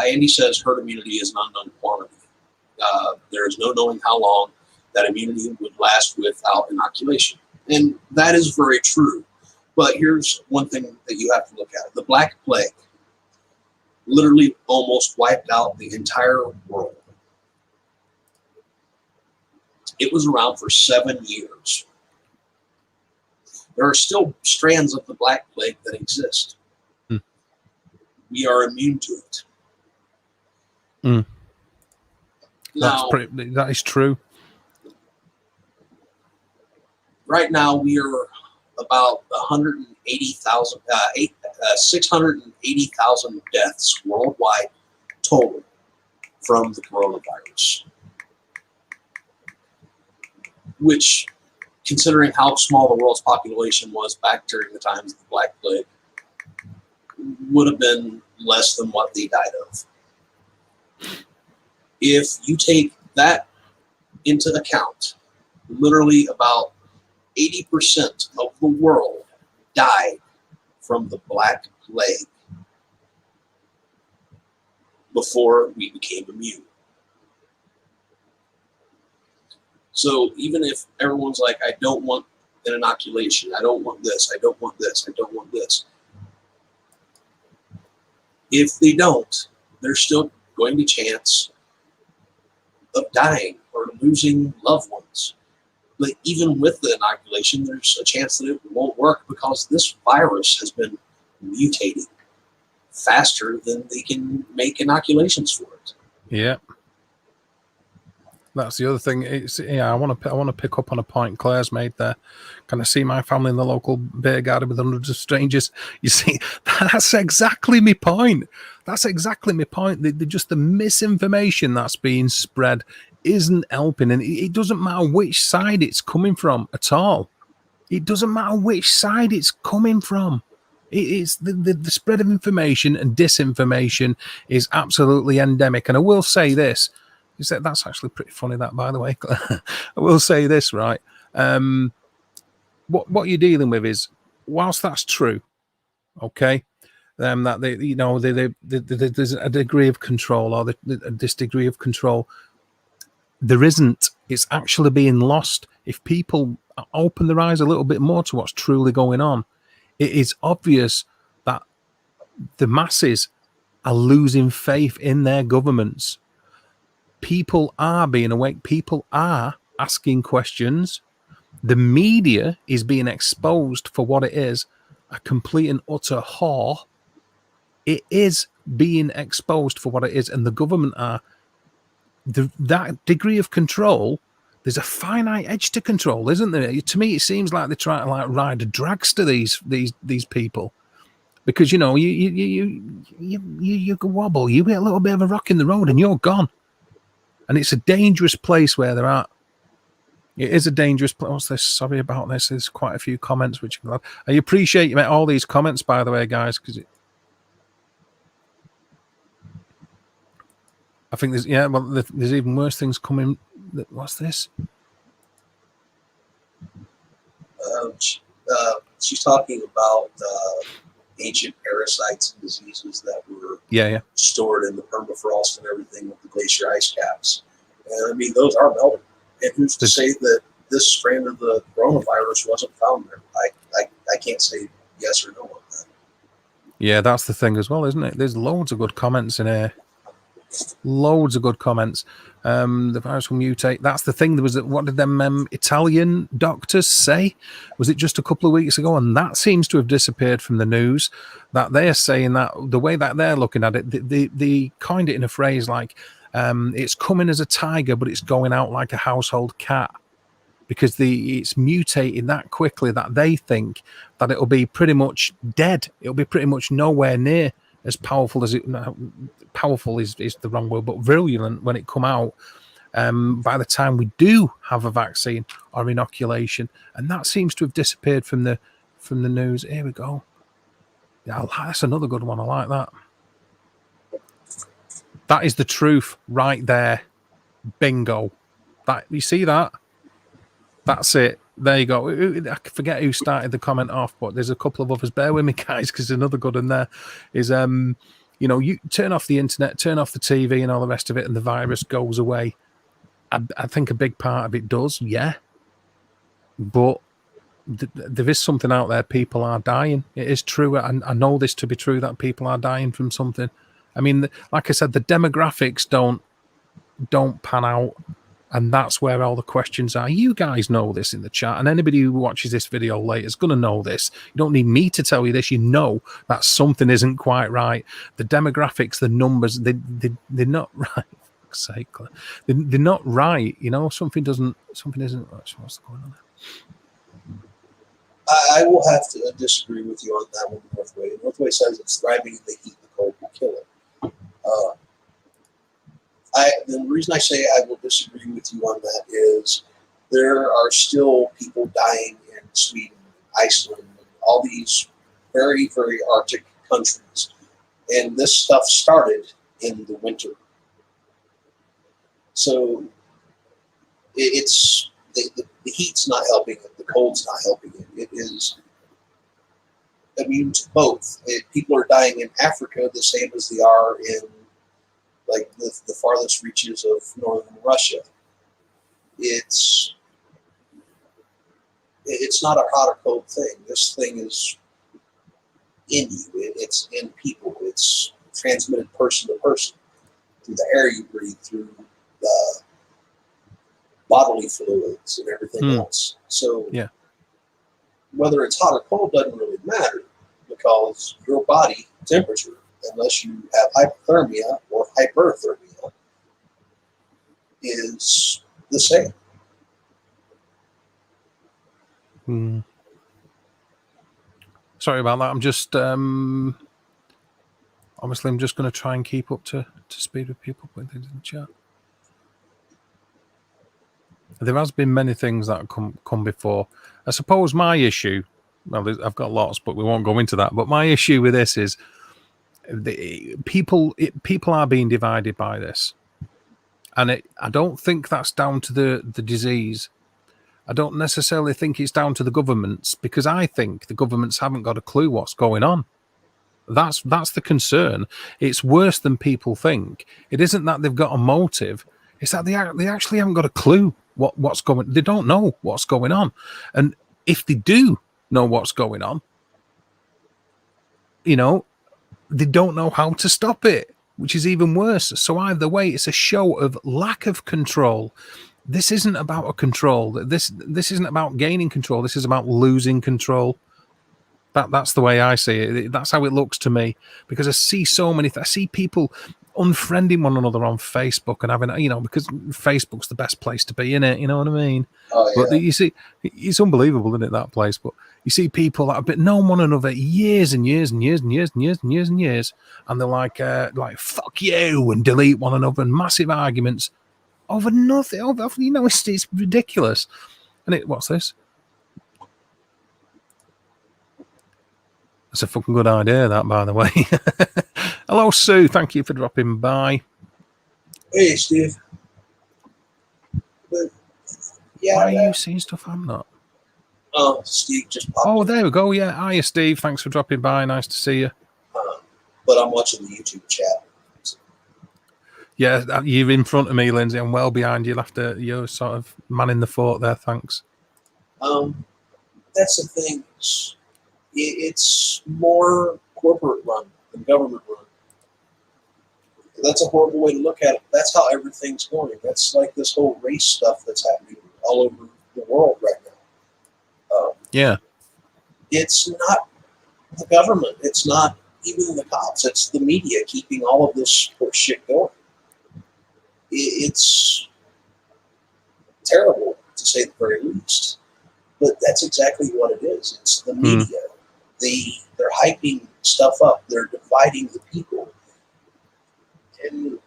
Andy says herd immunity is an unknown quantity. There is no knowing how long that immunity would last without inoculation. And that is very true. But here's one thing that you have to look at. The Black Plague literally almost wiped out the entire world. It was around for 7 years. There are still strands of the Black Plague that exist. We are immune to it. Now, that is true. Right now, we are about 680,000 deaths worldwide total from the coronavirus. Which, considering how small the world's population was back during the times of the Black Plague, would have been less than what they died of. If you take that into account, literally about 80% of the world died from the Black Plague before we became immune. So even if everyone's like, I don't want an inoculation, I don't want this, I don't want this, I don't want this. If they don't, there's still going to be a chance of dying or losing loved ones. But even with the inoculation, there's a chance that it won't work because this virus has been mutating faster than they can make inoculations for it. Yeah. That's the other thing. I want to pick up on a point Claire's made there. Can I see my family in the local beer garden with hundreds of strangers? You see, that's exactly my point. That's exactly my point. Just the misinformation that's being spread isn't helping, and it doesn't matter which side it's coming from at all. It doesn't matter which side it's coming from. It's the spread of information and disinformation is absolutely endemic. And I will say this. That's actually pretty funny, that, by the way. I will say this, right? What you're dealing with is, whilst that's true, okay, that there's a degree of control, or this degree of control, there isn't. It's actually being lost. If people open their eyes a little bit more to what's truly going on, it is obvious that the masses are losing faith in their governments. People are being awake. People are asking questions. The media is being exposed for what it is, a complete and utter whore. It is being exposed for what it is, and the government are that degree of control. There's a finite edge to control, isn't there? To me, it seems like they're trying to like ride a dragster. These people, because you wobble, you hit a little bit of a rock in the road, and you're gone. And it's a dangerous place where they're at. It is a dangerous place. What's this? Sorry about this. There's quite a few comments, which I appreciate you all these comments, by the way, guys, because I think there's even worse things coming. What's this? She's talking about ancient parasites and diseases that were stored in the permafrost and everything with the glacier ice caps. And I mean, those are melting. And who's to say that this strand of the coronavirus wasn't found there? I can't say yes or no on that. Yeah, that's the thing as well, isn't it? There's loads of good comments in here. Loads of good comments. The virus will mutate. That's the thing. There was what did them Italian doctors say? Was it just a couple of weeks ago? And that seems to have disappeared from the news. That they're saying that the way that they're looking at it, they coined it in a phrase like it's coming as a tiger, but it's going out like a household cat, because it's mutating that quickly that they think that it'll be pretty much dead. It'll be pretty much nowhere near as powerful as it. Powerful is the wrong word, but virulent when it come out by the time we do have a vaccine or inoculation, and that seems to have disappeared from the news. Here we go. Yeah, that's another good one. I like that. That is the truth right there. Bingo. That you see that? That's it. There you go. I forget who started the comment off, but there's a couple of others. Bear with me, guys, because another good one there is you turn off the internet, turn off the TV and all the rest of it, and the virus goes away. I think a big part of it does, yeah. But there is something out there. People are dying. It is true. I know this to be true, that people are dying from something. I mean, like I said, the demographics don't pan out. And that's where all the questions are. You guys know this in the chat, and anybody who watches this video later is going to know this. You don't need me to tell you this. You know that something isn't quite right. The demographics, the numbers, they're not right. For sake, they're not right. You know, something isn't. What's going on there? I will have to disagree with you on that one, Northway. Northway says it's thriving in the heat. The cold will kill it. The reason I say I will disagree with you on that is there are still people dying in Sweden, Iceland, and all these very, very Arctic countries. And this stuff started in the winter. So it's the heat's not helping it. The cold's not helping it. It is immune to both. People are dying in Africa the same as they are in like the farthest reaches of northern Russia. It's not a hot or cold thing. This thing is in you. It's in people. It's transmitted person to person through the air you breathe, through the bodily fluids and everything else. So yeah, whether it's hot or cold doesn't really matter, because your body temperature, unless you have hypothermia or hyperthermia, is the same. Sorry about that. I'm just obviously I'm just going to try and keep up to speed with people putting things in the chat. There has been many things that come before. I suppose my issue, well, I've got lots, but we won't go into that. But my issue with this is people are being divided by this, and I don't think that's down to the disease. I don't necessarily think it's down to the governments, because I think the governments haven't got a clue what's going on. That's the concern. It's worse than people think. It isn't that they've got a motive. It's that they actually haven't got a clue what's going. They don't know what's going on, and if they do know what's going on, they don't know how to stop it. which is even worse. So either way, it's a show of lack of control. This isn't about a control. This isn't about gaining control. This is about losing control. That's the way I see it. That's how it looks to me, because I see so many. I see people unfriending one another on Facebook and having, because Facebook's the best place to be, in it. You know what I mean? Oh, yeah. But you see, it's unbelievable, isn't it, that place? But you see people that have been known one another years and years and years and years and years and years and years, and they're like fuck you, and delete one another, and massive arguments over nothing. Over, it's ridiculous. And what's this? That's a fucking good idea, that, by the way. Hello, Sue. Thank you for dropping by. Hey, Steve. But, yeah. Why are you seeing stuff I'm not? Oh, Steve just popped. Oh, there we go. Yeah. Hiya, Steve. Thanks for dropping by. Nice to see you. But I'm watching the YouTube chat. Yeah, you're in front of me, Lindsay. I'm well behind you. You're sort of manning the fort there. Thanks. That's the thing. It's more corporate run than government run. That's a horrible way to look at it. That's how everything's going. That's like this whole race stuff that's happening all over the world right now. Yeah. It's not the government. It's not even the cops. It's the media keeping all of this shit going. It's terrible, to say the very least. But that's exactly what it is. It's the media. They're hyping stuff up. They're dividing the people. And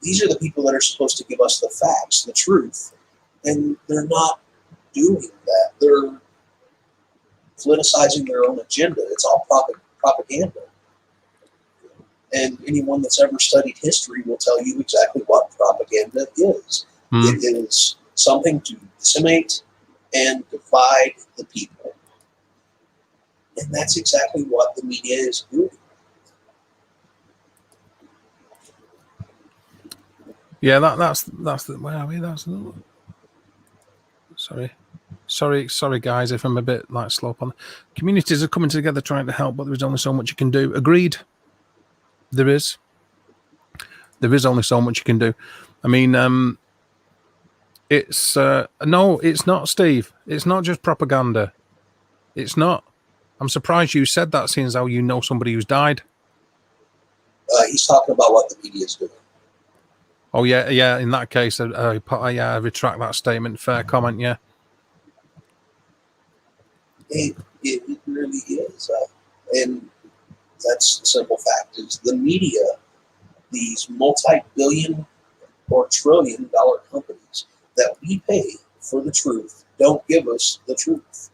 these are the people that are supposed to give us the facts, the truth. And they're not doing that. They're politicizing their own agenda. It's all propaganda. And anyone that's ever studied history will tell you exactly what propaganda is. It is something to disseminate and divide the people. And that's exactly what the media is doing. Yeah, that's the where are we? Sorry, guys, if I'm a bit slow on. Communities are coming together trying to help, but there is only so much you can do. Agreed. There is only so much you can do. I mean, it's no, it's not, Steve. It's not just propaganda. It's not. I'm surprised you said that, seeing as how you know somebody who's died. He's talking about what the media is doing. Oh, yeah. In that case, I retract that statement. Fair comment, yeah. It really is. And that's the simple fact, is the media, these multi-billion or trillion-dollar companies that we pay for the truth, don't give us the truth.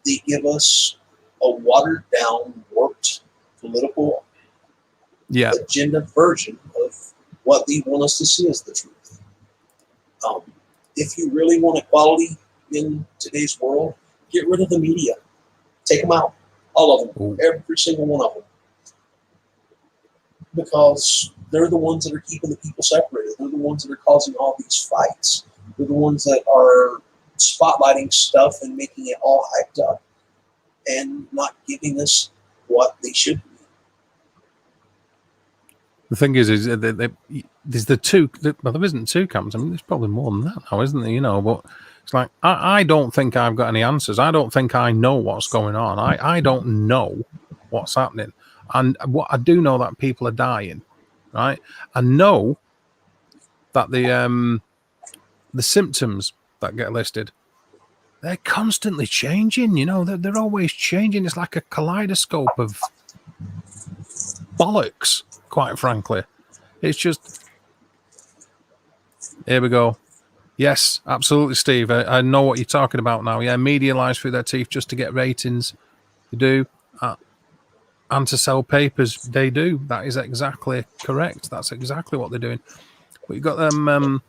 They give us a watered-down, warped political agenda version of what they want us to see as the truth. If you really want equality in today's world, get rid of the media. Take them out. All of them. Every single one of them. Because they're the ones that are keeping the people separated. They're the ones that are causing all these fights. They're the ones that are spotlighting stuff and making it all hyped up and not giving us what they should be. The thing is there's the two. Well, there isn't two camps. I mean, there's probably more than that now, isn't there? But it's like I don't think I've got any answers. I don't think I know what's going on. I don't know what's happening. And what I do know, that people are dying, right? I know that the symptoms that get listed, they're constantly changing. They're always changing. It's like a kaleidoscope of bollocks, quite frankly. It's just, here we go. Yes, absolutely, Steve. I know what you're talking about now. Yeah, media lies through their teeth just to get ratings. They do. And to sell papers, they do. That is exactly correct. That's exactly what they're doing. But you got them.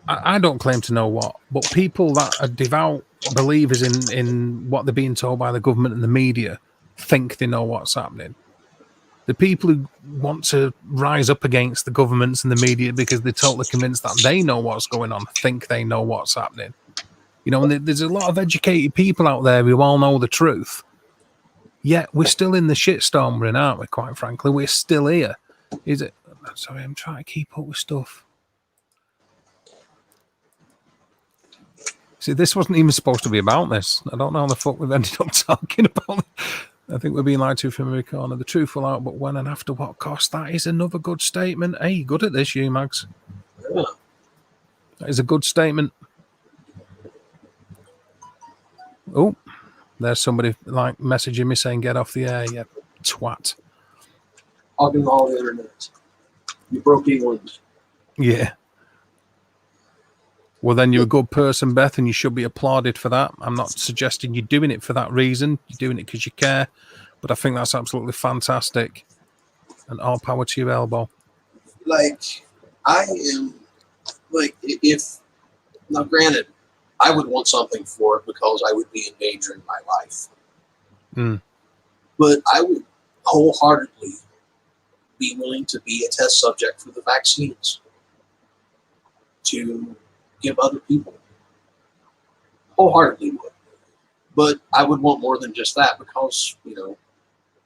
I don't claim to know what, but people that are devout believers in what they're being told by the government and the media think they know what's happening. The people who want to rise up against the governments and the media because they're totally convinced that they know what's going on, think they know what's happening. And there's a lot of educated people out there who all know the truth. Yet we're still in the shitstorm we're in, aren't we? Quite frankly, we're still here. Is it? Sorry, I'm trying to keep up with stuff. See, this wasn't even supposed to be about this. I don't know how the fuck we've ended up talking about it. I think we're being lied to from every corner. The truth will out, but when and after what cost? That is another good statement. Hey, you're good at this, you, Mags. Yeah. That is a good statement. Oh, there's somebody like messaging me saying, get off the air, you twat. Talking all the internet. You broke England. Yeah. Well, then you're a good person, Beth, and you should be applauded for that. I'm not suggesting you're doing it for that reason. You're doing it because you care. But I think that's absolutely fantastic. And all power to your elbow. Like, I am, like, if, now granted, I would want something for it because I would be endangering my life. Mm. But I would wholeheartedly be willing to be a test subject for the vaccines to give other people. Wholeheartedly would. But I would want more than just that because, you know,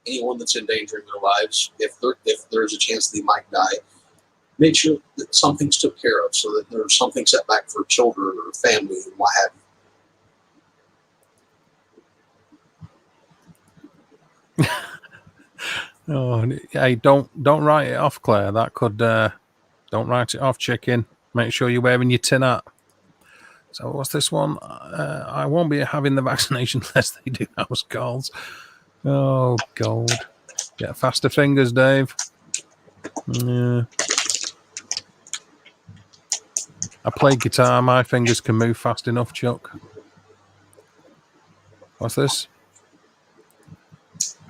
anyone that's endangering their lives, if there's a chance they might die, make sure that something's took care of so that there's something set back for children or family and what have you. Oh, hey, don't write it off, Claire. That could don't write it off, chicken. Make sure you're wearing your tin hat. So what's this one? I won't be having the vaccination unless they do house calls. Oh, gold. Get faster fingers, Dave. Yeah. I play guitar. My fingers can move fast enough, Chuck. What's this?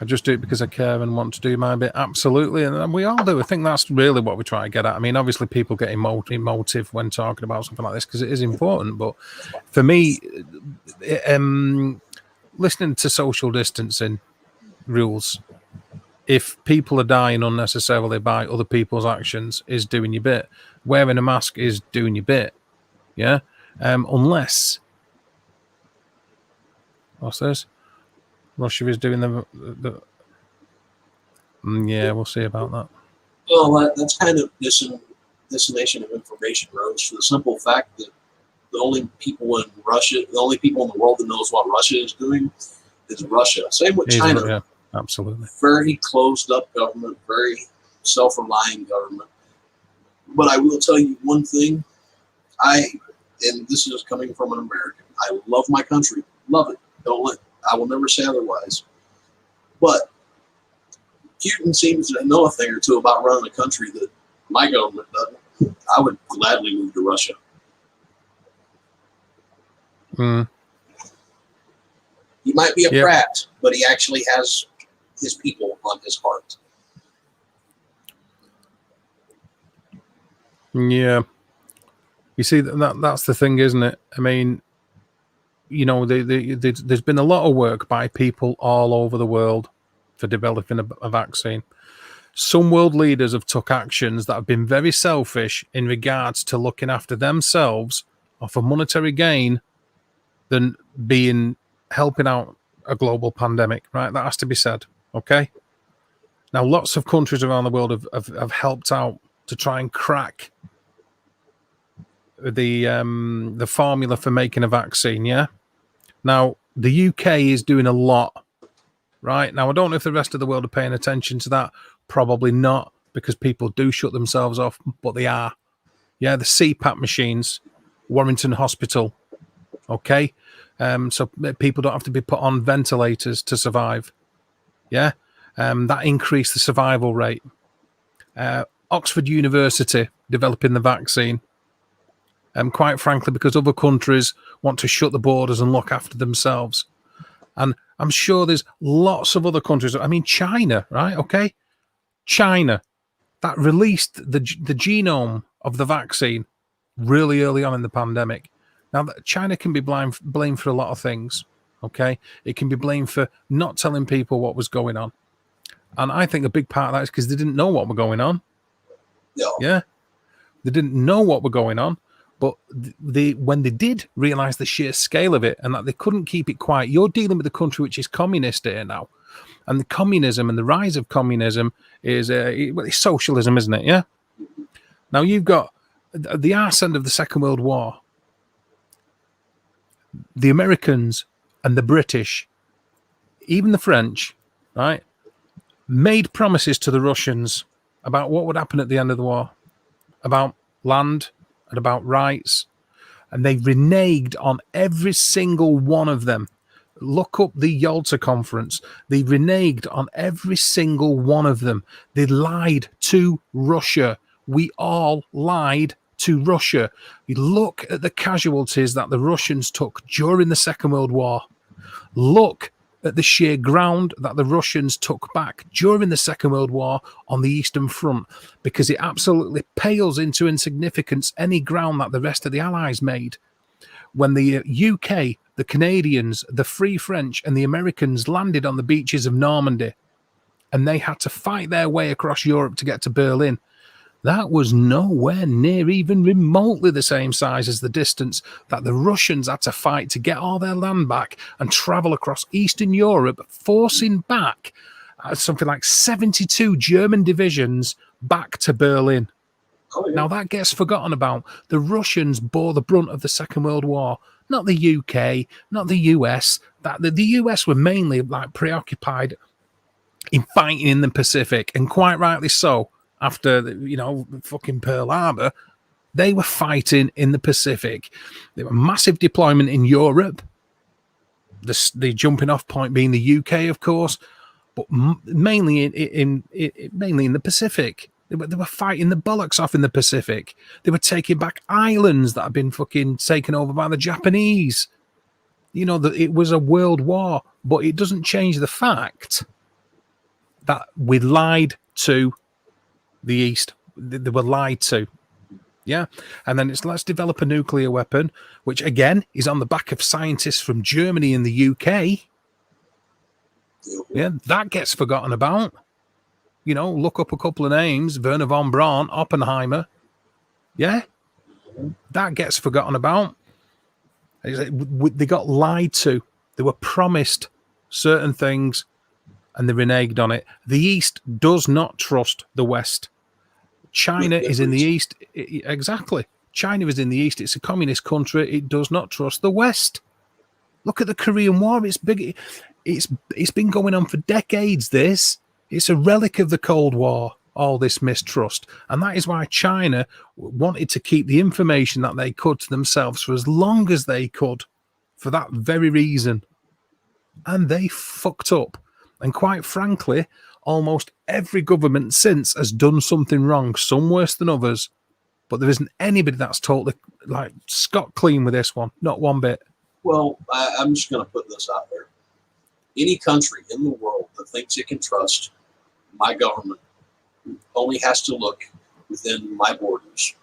I just do it because I care and want to do my bit. Absolutely. And we all do. I think that's really what we try to get at. I mean, obviously people get emotive when talking about something like this because it is important. But for me, listening to social distancing rules, if people are dying unnecessarily by other people's actions, is doing your bit. Wearing a mask is doing your bit. Yeah? Unless... What's this? Russia is doing the yeah, we'll see about that. Well, that's kind of dissemination of information, Rose, for the simple fact that the only people in Russia, the only people in the world that knows what Russia is doing is Russia. Same with China. Yeah, absolutely. Very closed up government, very self-relying government. But I will tell you one thing, and this is coming from an American, I love my country, love it. I will never say otherwise. But Putin seems to know a thing or two about running a country that my government doesn't. I would gladly move to Russia. Mm. He might be a brat, but he actually has his people on his heart. Yeah. You see, that's the thing, isn't it? I mean, you know, there's been a lot of work by people all over the world for developing a vaccine. Some world leaders have took actions that have been very selfish in regards to looking after themselves or for monetary gain than helping out a global pandemic, right? That has to be said, okay? Now, lots of countries around the world have helped out to try and crack the formula for making a vaccine, yeah? Now, the UK is doing a lot, right? Now, I don't know if the rest of the world are paying attention to that. Probably not, because people do shut themselves off, but they are. Yeah, the CPAP machines, Warrington Hospital, okay? So people don't have to be put on ventilators to survive. Yeah? That increased the survival rate. Oxford University developing the vaccine. Quite frankly, because other countries want to shut the borders and look after themselves. And I'm sure there's lots of other countries. I mean, China, right? Okay. China, that released the genome of the vaccine really early on in the pandemic. Now, China can be blamed for a lot of things. Okay. It can be blamed for not telling people what was going on. And I think a big part of that is because they didn't know what was going on. No. Yeah. They didn't know what was going on. But when they did realise the sheer scale of it and that they couldn't keep it quiet, you're dealing with a country which is communist here now. And the communism and the rise of communism is it's socialism, isn't it? Yeah. Now you've got the arse end of the Second World War. The Americans and the British, even the French, right, made promises to the Russians about what would happen at the end of the war, about land and about rights, and they reneged on every single one of them. Look up the Yalta Conference. They reneged on every single one of them. They lied to Russia. We all lied to Russia. You look at the casualties that the Russians took during the Second World War. Look at the sheer ground that the Russians took back during the Second World War on the Eastern Front, because it absolutely pales into insignificance any ground that the rest of the Allies made. When the UK, the Canadians, the Free French, and the Americans landed on the beaches of Normandy, and they had to fight their way across Europe to get to Berlin, that was nowhere near even remotely the same size as the distance that the Russians had to fight to get all their land back and travel across Eastern Europe, forcing back something like 72 German divisions back to Berlin. Oh, yeah. Now, that gets forgotten about. The Russians bore the brunt of the Second World War, not the UK, not the US. The US were mainly like preoccupied in fighting in the Pacific, and quite rightly so. After, fucking Pearl Harbor, they were fighting in the Pacific. There were massive deployment in Europe, the jumping off point being the UK, of course, but mainly in the Pacific. They were fighting the bollocks off in the Pacific. They were taking back islands that had been fucking taken over by the Japanese. It was a world war, but it doesn't change the fact that we lied to the East. They were lied to. Yeah. And then it's let's develop a nuclear weapon, which again is on the back of scientists from Germany and the UK. Yeah, that gets forgotten about. Look up a couple of names: Werner von Braun, Oppenheimer. Yeah, that gets forgotten about. They got lied to. They were promised certain things, and they reneged on it. The East does not trust the West. China is in the East. Exactly. China is in the East. It's a communist country. It does not trust the West. Look at the Korean War. It's big. It's been going on for decades. It's a relic of the Cold War, all this mistrust. And that is why China wanted to keep the information that they could to themselves for as long as they could, for that very reason. And they fucked up. And quite frankly, almost every government since has done something wrong, some worse than others. But there isn't anybody that's totally scot clean with this one. Not one bit. Well, I'm just going to put this out there. Any country in the world that thinks it can trust my government only has to look within my borders.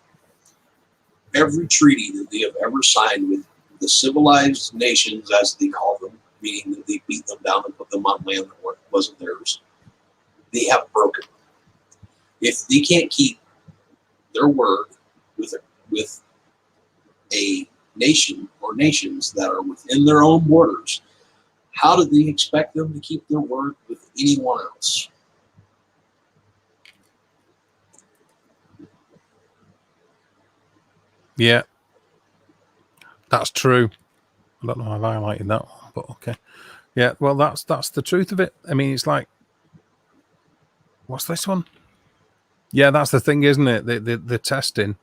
Every treaty that they have ever signed with the civilized nations, as they call them, meaning that they beat them down and put them on land that wasn't theirs, they have broken. If they can't keep their word with a nation or nations that are within their own borders, how do they expect them to keep their word with anyone else? Yeah, that's true. I don't know if I highlighted that one, but okay. Yeah, well, that's the truth of it. I mean, it's like, what's this one? Yeah, that's the thing, isn't it? The testing,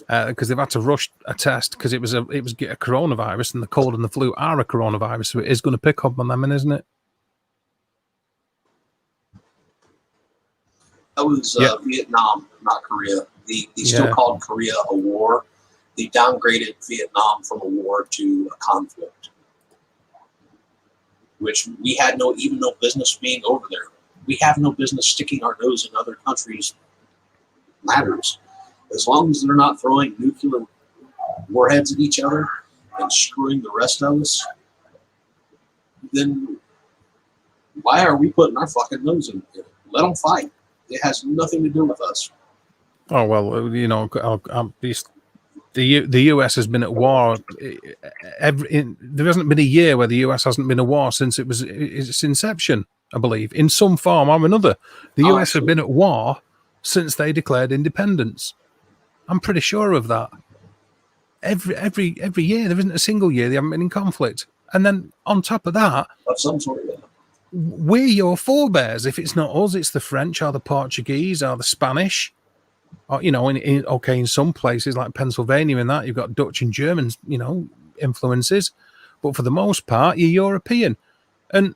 because they've had to rush a test because it was a coronavirus, and the cold and the flu are a coronavirus, so it is going to pick up on them, isn't it? That was Vietnam, not Korea. They still called Korea a war. They downgraded Vietnam from a war to a conflict, which we had no business being over there. We have no business sticking our nose in other countries' matters. As long as they're not throwing nuclear warheads at each other and screwing the rest of us, then why are we putting our fucking nose in it? Let them fight. It has nothing to do with us. Oh, well, the US has been at war. There hasn't been a year where the US hasn't been at war since its inception. I believe, in some form or another. The US absolutely. have been at war since they declared independence. I'm pretty sure of that. Every year, there isn't a single year they haven't been in conflict. And then on top of that, Of some sort, yeah. we're your forebears. If it's not us, it's the French or the Portuguese or the Spanish. Or, you know, in some places like Pennsylvania and that, you've got Dutch and German, you know, influences. But for the most part, you're European. And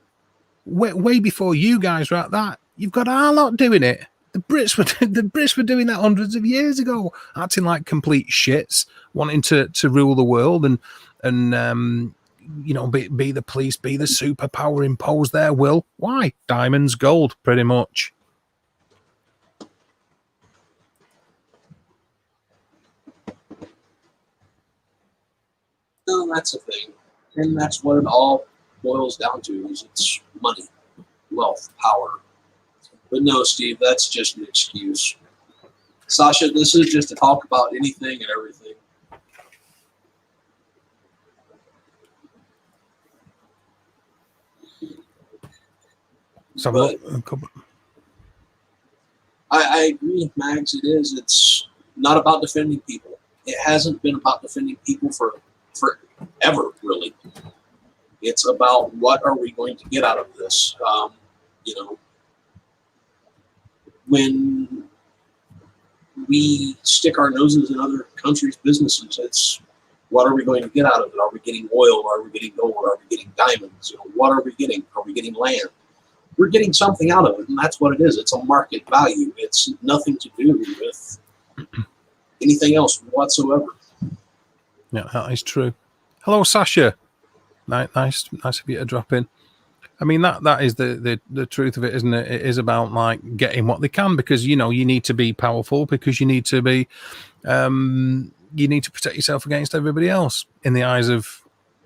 way before you guys were at that, you've got our lot doing it. The Brits were doing that hundreds of years ago, acting like complete shits, wanting to rule the world and you know, be the police, be the superpower, impose their will. Why? Diamonds, gold, pretty much. No, that's the thing. And that's what it all boils down to, is it's money, wealth, power. But no, Steve, that's just an excuse. Sasha, this is just to talk about anything and everything. So But I agree, Mags, it is. It's not about defending people. It hasn't been about defending people for ever, really. It's about what are we going to get out of this. You know, when we stick our noses in other countries' businesses, it's what are we going to get out of it? Are we getting oil? Are we getting gold? Are we getting diamonds? You know, what are we getting? Are we getting land? We're getting something out of it, and that's what it is. It's a market value. It's nothing to do with anything else whatsoever. yeah, that is true. Hello, Sasha. Nice of you to drop in. I mean, that is the truth of it, isn't it? It is about like getting what they can, because you know you need to be powerful, because you need to be you need to protect yourself against everybody else in the eyes of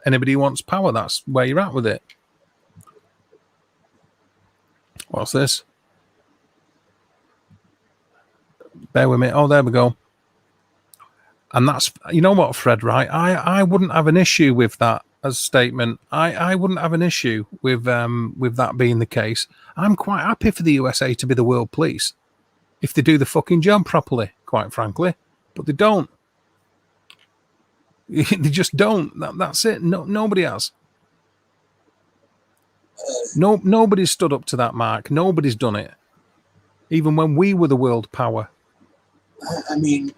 anybody who wants power. That's where you're at with it. What's this? Bear with me. Oh, there we go. And that's, you know what, Fred, right? I wouldn't have an issue with that as a statement. I wouldn't have an issue with that being the case. I'm quite happy for the USA to be the world police if they do the fucking job properly, quite frankly. But they don't. They just don't. That's it. No, nobody has. Nobody's stood up to that mark. Nobody's done it. Even when we were the world power. I mean,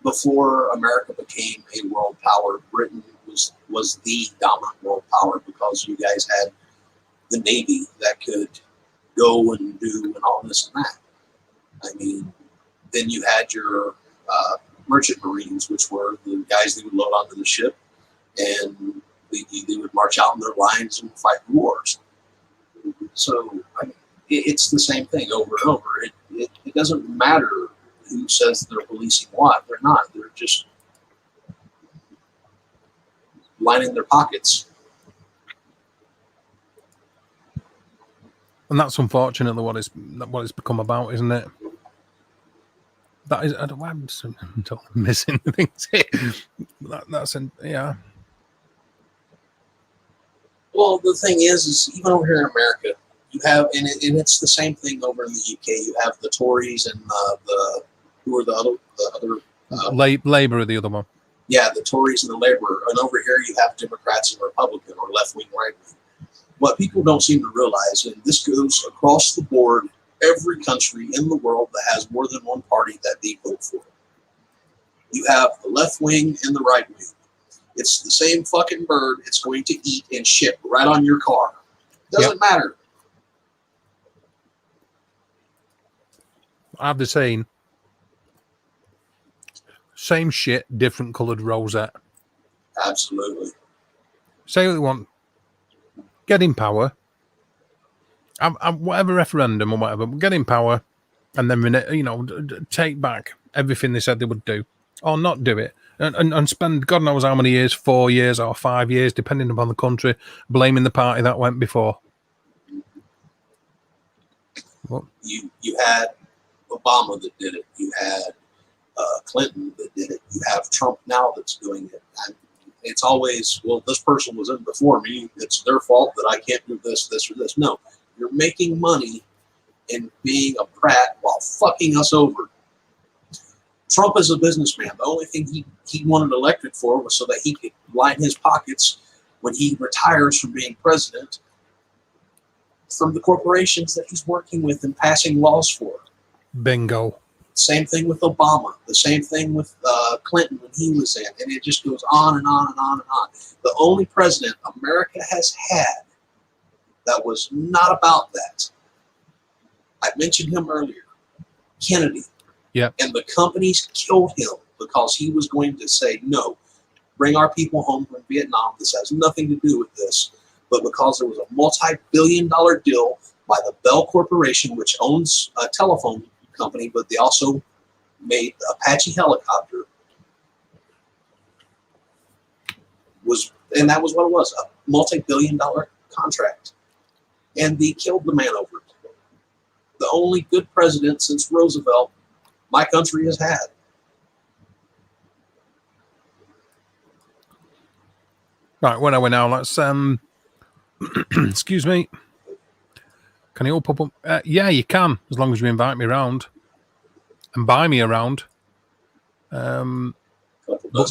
before America became a world power, Britain was the dominant world power, because you guys had the Navy that could go and do and all this and that. I mean, then you had your merchant marines, which were the guys that would load onto the ship, and they would march out in their lines and fight wars. So I mean, it's the same thing over and over. It doesn't matter who says they're policing what. They're not. They're just lining their pockets. And that's unfortunately what it's become about, isn't it? That is, I'm totally missing things here. Yeah. Well, the thing is even over here in America, you have, and it's the same thing over in the UK. You have the Tories and the who are the other Labour are the other one. Yeah, the Tories and the Labour. And over here you have Democrats and Republican, or left wing, right wing. What people don't seem to realize, and this goes across the board, every country in the world that has more than one party that they vote for. You have the left wing and the right wing. It's the same fucking bird. It's going to eat and shit right on your car. Doesn't matter. I've the saying, same shit, different coloured rosette. Absolutely. Say what they want. Get in power. Whatever referendum or whatever, get in power, and then, you know, take back everything they said they would do, or not do it, and spend God knows how many years, 4 years or 5 years, depending upon the country, blaming the party that went before. What? You had Obama that did it. You had Clinton that did it. You have Trump now that's doing it. And it's always, well, this person was in before me. It's their fault that I can't do this, or this. No, You're making money and being a brat while fucking us over. Trump is a businessman. The only thing he wanted elected for was so that he could line his pockets when he retires from being president from the corporations that he's working with and passing laws for. Bingo. Same thing with Obama. The same thing with Clinton when he was in. And it just goes on and on and on and on. The only president America has had that was not about that, I mentioned him earlier, Kennedy. Yep. And the companies killed him because he was going to say, no, bring our people home from Vietnam. This has nothing to do with this. But because there was a multi-billion-dollar deal by the Bell Corporation, which owns a telephone company, but they also made the Apache helicopter, and that was what it was, a multi-billion-dollar contract. And they killed the man over it. The only good president since Roosevelt my country has had. Right, where are we now? Let's excuse me. Can you all pop up? Yeah, you can, as long as you invite me around and buy me around. But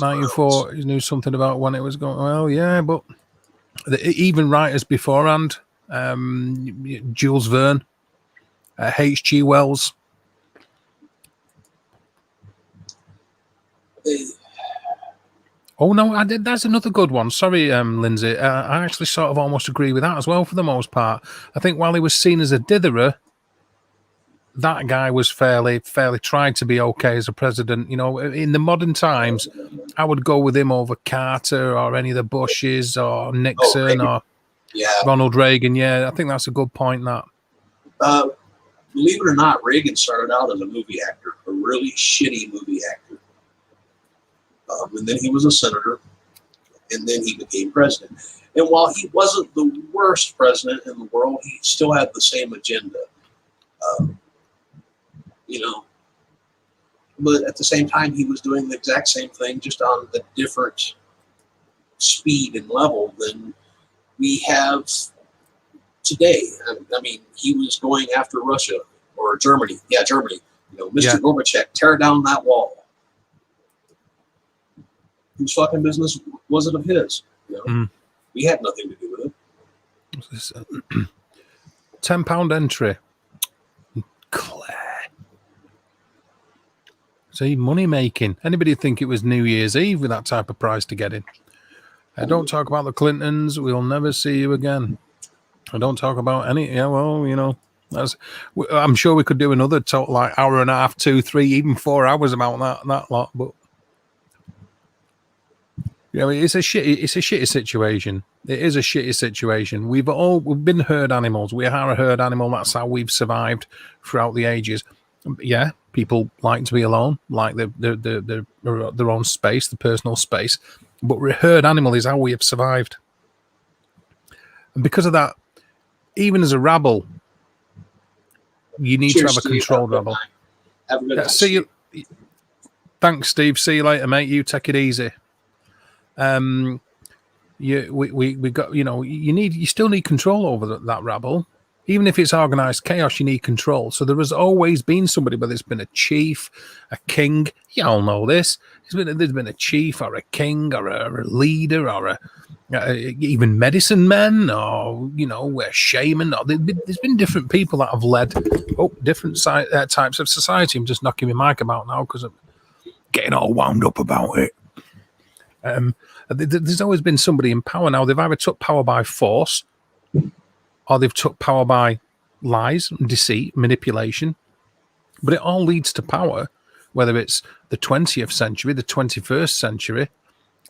94 he knew something about when it was going. Well, yeah, but even writers beforehand, Jules Verne, H.G. Wells. Oh no, I did. That's another good one. Sorry, Lindsay. I actually sort of almost agree with that as well for the most part. I think while he was seen as a ditherer, that guy was fairly tried to be okay as a president. You know, in the modern times, I would go with him over Carter or any of the Bushes or Nixon or Ronald Reagan. Yeah, I think that's a good point. That. Believe it or not, Reagan started out as a movie actor, a really shitty movie actor. And then he was a senator, and then he became president. And while he wasn't the worst president in the world, he still had the same agenda. But at the same time, he was doing the exact same thing, just on a different speed and level than we have today. I mean, he was going after Russia or Germany. Yeah, Germany. Mr. Gorbachev, tear down that wall. Whose fucking business was it of his? We had nothing to do with it. £10 entry. Claire. See, money making. Anybody think it was New Year's Eve with that type of price to get in? Don't talk about the Clintons. We'll never see you again. I don't talk about any. Yeah, well, I'm sure we could do another talk like hour and a half, 2, 3, even 4 hours about that lot, but. It's a shitty situation. It is a shitty situation. We've been herd animals. We are a herd animal. That's how we've survived throughout the ages. Yeah, people like to be alone, like their own space, the personal space. But a herd animal is how we have survived. And because of that, even as a rabble, you need to have a controlled rabble. Have a good night. See you. Thanks, Steve. See you later, mate. You take it easy. We got, you still need control over that rabble. Even if it's organized chaos, you need control. So there has always been somebody, whether it's been a chief, a king, you all know this. There's been a chief or a king or a leader or even medicine men or, a shaman. Or there's been different people that have led different types of society. I'm just knocking my mic about now because I'm getting all wound up about it. There's always been somebody in power. Now they've either took power by force or they've took power by lies, deceit, manipulation, but it all leads to power, whether it's the 20th century, the 21st century,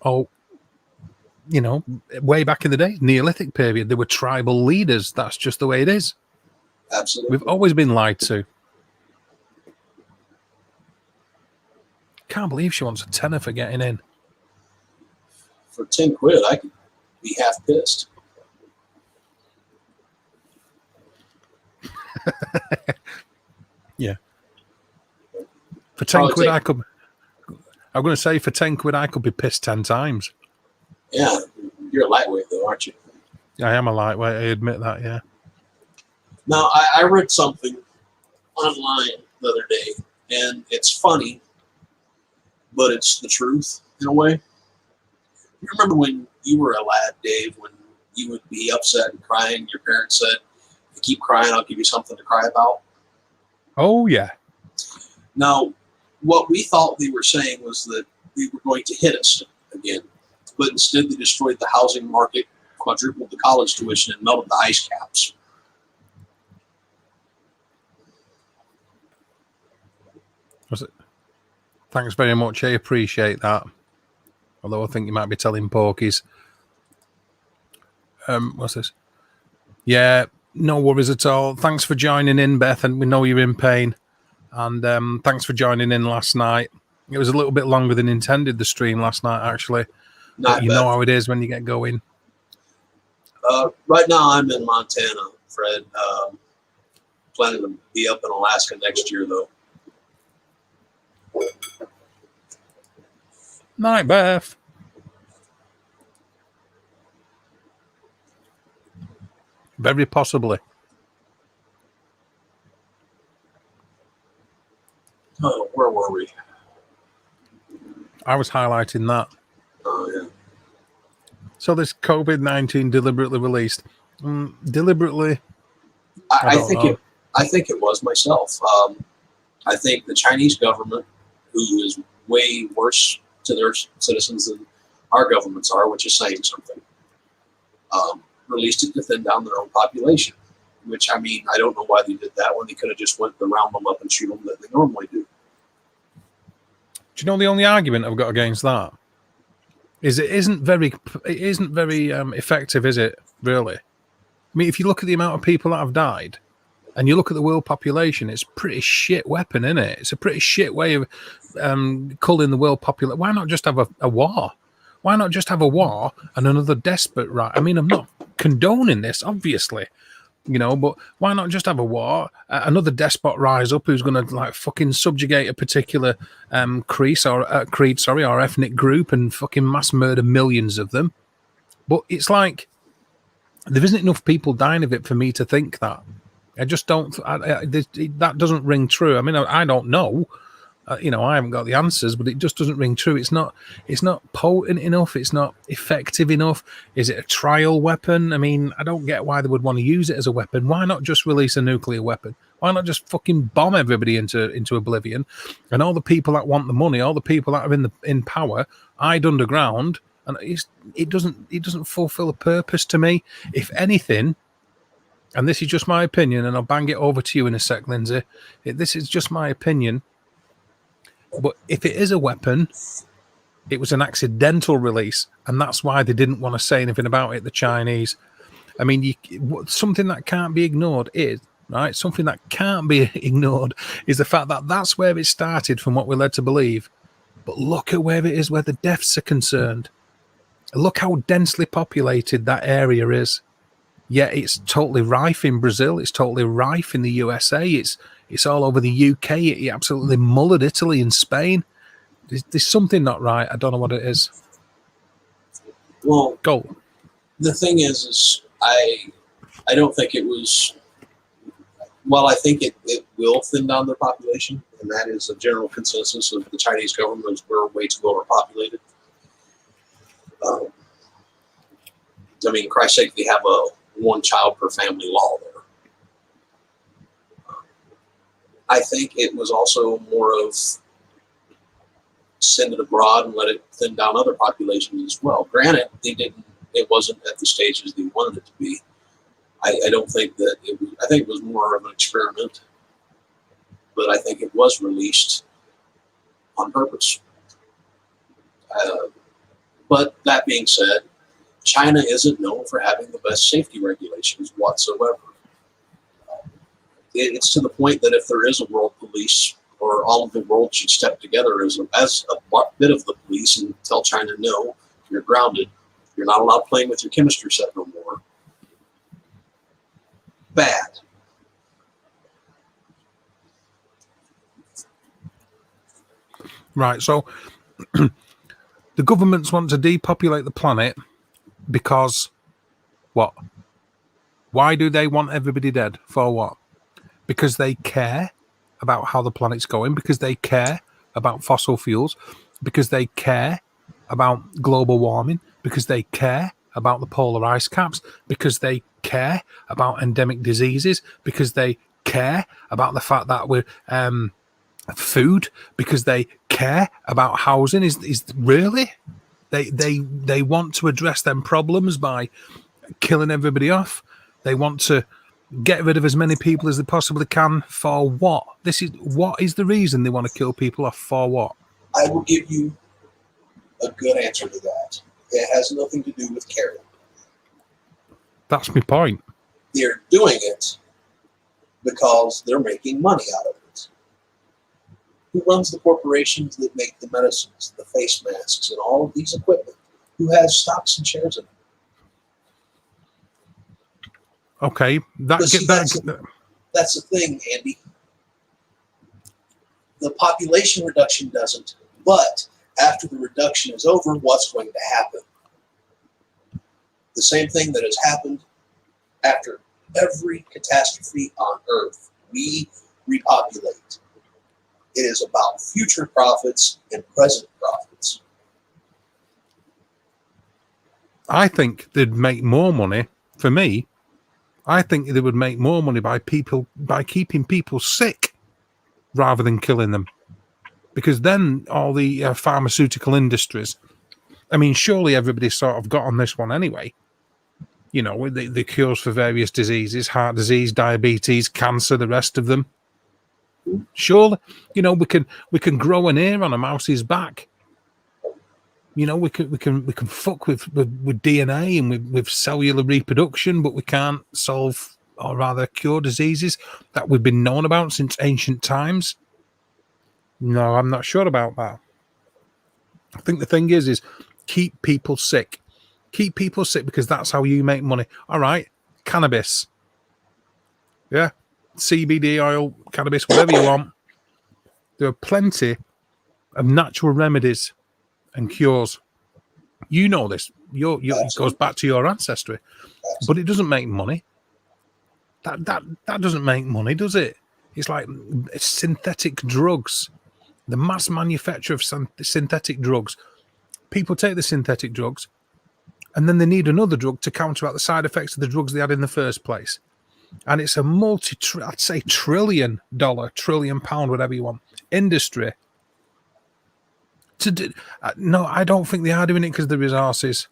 or way back in the day, Neolithic period, there were tribal leaders. That's just the way it is. Absolutely. We've always been lied to. Can't believe she wants a tenner for getting in. For 10 quid, I could be half pissed. Yeah. For 10 quid, I'm going to say for 10 quid, I could be pissed 10 times. Yeah. You're a lightweight, though, aren't you? I am a lightweight. I admit that, yeah. Now, I read something online the other day, and it's funny, but it's the truth in a way. You remember when you were a lad, Dave, when you would be upset and crying, your parents said, if you keep crying, I'll give you something to cry about? Oh, yeah. Now, what we thought they were saying was that they were going to hit us again, but instead they destroyed the housing market, quadrupled the college tuition, and melted the ice caps. Was it? Thanks very much. I appreciate that. Although I think you might be telling porkies. What's this? Yeah, no worries at all. Thanks for joining in, Beth, and we know you're in pain. And thanks for joining in last night. It was a little bit longer than intended, the stream last night, actually. But you know how it is when you get going. Right now I'm in Montana, Fred. Planning to be up in Alaska next year, though. Night, Beth. Very possibly. Oh, where were we? I was highlighting that. Oh, yeah. So this COVID-19 deliberately released. Deliberately? I think it was myself. I think the Chinese government, who is way worse to their citizens than our governments are, which is saying something, released it to thin down their own population. Which, I mean, I don't know why they did that when they could have just went to round them up and shoot them that they normally do. Do you know the only argument I've got against that is it isn't very effective, is it? Really? I mean, if you look at the amount of people that have died, and you look at the world population, it's a pretty shit weapon, isn't it? It's a pretty shit way of culling the world population. Why not just have a war? Why not just have a war and another despot right? I mean, I'm not condoning this, obviously, you know, but why not just have a war? Another despot rise up who's going to like fucking subjugate a particular creed or ethnic group and fucking mass murder millions of them. But it's like there isn't enough people dying of it for me to think that. I just don't. That doesn't ring true. I mean, I don't know. You know, I haven't got the answers, but it just doesn't ring true. It's not potent enough. It's not effective enough. Is it a trial weapon? I mean, I don't get why they would want to use it as a weapon. Why not just release a nuclear weapon? Why not just fucking bomb everybody into oblivion? And all the people that want the money, all the people that are in power, hide underground, and it doesn't fulfill a purpose to me. If anything. And this is just my opinion, and I'll bang it over to you in a sec, Lindsay. This is just my opinion. But if it is a weapon, it was an accidental release, and that's why they didn't want to say anything about it, the Chinese. I mean, something that can't be ignored is, right? Something that can't be ignored is the fact that that's where it started from what we're led to believe. But look at where it is, where the deaths are concerned. Look how densely populated that area is. Yeah, it's totally rife in Brazil. It's totally rife in the USA. It's all over the UK. It absolutely mullered Italy and Spain. There's something not right. I don't know what it is. Well, go. The thing is I don't think it was. Well, I think it will thin down their population, and that is a general consensus of the Chinese government is we're way too overpopulated. I mean, Christ's sake, they have a one child per family law there. I think it was also more of send it abroad and let it thin down other populations as well. Granted, it wasn't at the stages they wanted it to be. I don't think that it was, I think it was more of an experiment, but I think it was released on purpose. But that being said, China isn't known for having the best safety regulations whatsoever. It's to the point that if there is a world police, or all of the world should step together as a bit of the police and tell China, no, you're grounded. You're not allowed playing with your chemistry set no more. Bad. Right, so the governments want to depopulate the planet because what? Why do they want everybody dead? For what? Because they care about how the planet's going, because they care about fossil fuels, because they care about global warming, because they care about the polar ice caps, because they care about endemic diseases, because they care about the fact that we're food, because they care about housing. Is really they want to address them problems by killing everybody off. They want to get rid of as many people as they possibly can. For what? What is the reason they want to kill people off? For what? I will give you a good answer to that. It has nothing to do with caring. That's my point. They're doing it because they're making money out of it. Who runs the corporations that make the medicines, the face masks, and all of these equipment? Who has stocks and shares in them? Okay, that's the thing, Andy. The population reduction doesn't, but after the reduction is over, what's going to happen? The same thing that has happened after every catastrophe on Earth. We repopulate. It is about future profits and present profits. I think they'd make more money. For me, I think they would make more money by keeping people sick rather than killing them. Because then all the pharmaceutical industries, I mean, surely everybody's sort of got on this one anyway. You know, with the cures for various diseases, heart disease, diabetes, cancer, the rest of them. Surely, you know, we can grow an ear on a mouse's back. You know, we can fuck with DNA and with cellular reproduction, but we can't solve, or rather cure, diseases that we've been known about since ancient times. No, I'm not sure about that. I think the thing is keep people sick. Keep people sick because that's how you make money. All right, cannabis. Yeah, CBD oil, cannabis, whatever you want. There are plenty of natural remedies and cures. You know this. It goes back to your ancestry, but it doesn't make money. That doesn't make money, does it? It's like synthetic drugs. The mass manufacture of synthetic drugs. People take the synthetic drugs, and then they need another drug to counteract the side effects of the drugs they had in the first place. And it's a I'd say trillion pound, whatever you want, industry. No, I don't think they are doing it because of the resources.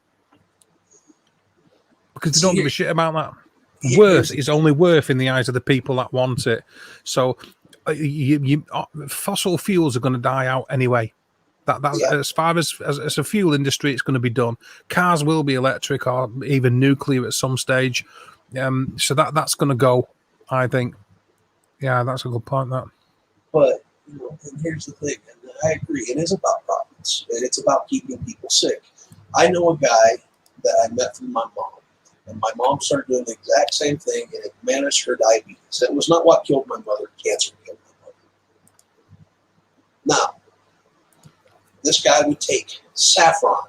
Because they don't give a shit about that. Worth is only worth in the eyes of the people that want it. So fossil fuels are going to die out anyway. As far as a fuel industry, it's going to be done. Cars will be electric or even nuclear at some stage. So that's going to go, I think. Yeah, that's a good point. That. But you know, and here's the thing, and I agree. It is about profits, and it's about keeping people sick. I know a guy that I met through my mom, and my mom started doing the exact same thing, and it managed her diabetes. It was not what killed my mother. Cancer killed my mother. Now, this guy would take saffron,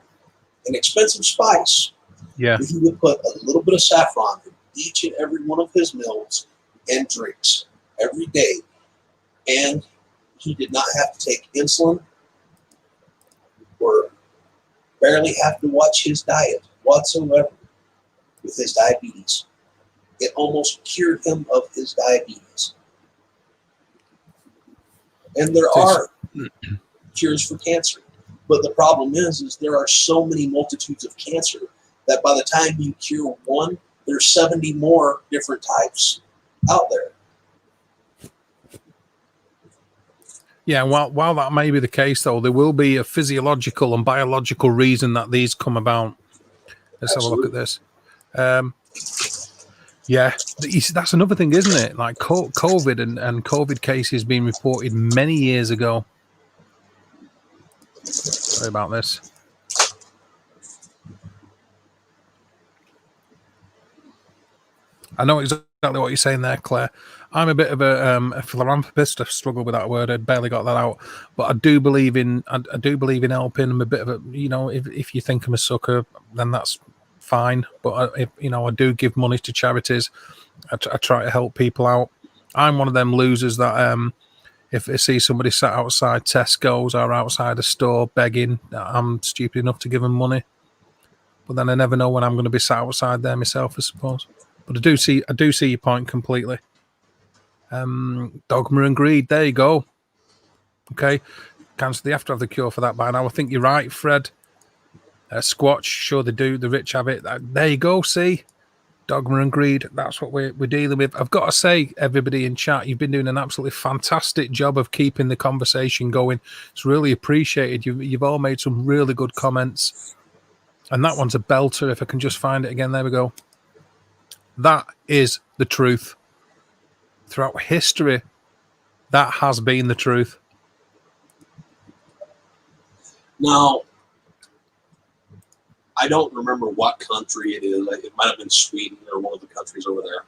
an expensive spice. Yeah. He would put a little bit of saffron in each and every one of his meals and drinks every day. And he did not have to take insulin or barely have to watch his diet whatsoever with his diabetes. It almost cured him of his diabetes. And there are cures for cancer. But the problem is there are so many multitudes of cancer that by the time you cure one, there's 70 more different types out there. Yeah, while that may be the case, though, there will be a physiological and biological reason that these come about. Let's have a look at this. Yeah, that's another thing, isn't it? Like COVID and COVID cases being reported many years ago. Sorry about this. I know exactly what you're saying there, Claire. I'm a bit of a philanthropist. I struggle with that word. I barely got that out. But I do believe in helping. I'm a bit of a, if you think I'm a sucker, then that's fine. But if I do give money to charities. I try to help people out. I'm one of them losers that if I see somebody sat outside Tesco's or outside a store begging, I'm stupid enough to give them money. But then I never know when I'm going to be sat outside there myself, I suppose. But I do see your point completely. Dogma and greed. There you go. Okay, cancer. They have to have the cure for that by now. I think you're right, Fred. Squatch. Sure they do. The rich have it. There you go. See. Dogma and greed, that's what we're dealing with. I've got to say, everybody in chat, you've been doing an absolutely fantastic job of keeping the conversation going. It's really appreciated. You've all made some really good comments. And that one's a belter. If I can just find it again, there we go. That is the truth. Throughout history, that has been the truth. Now, I don't remember what country it is. It might have been Sweden or one of the countries over there.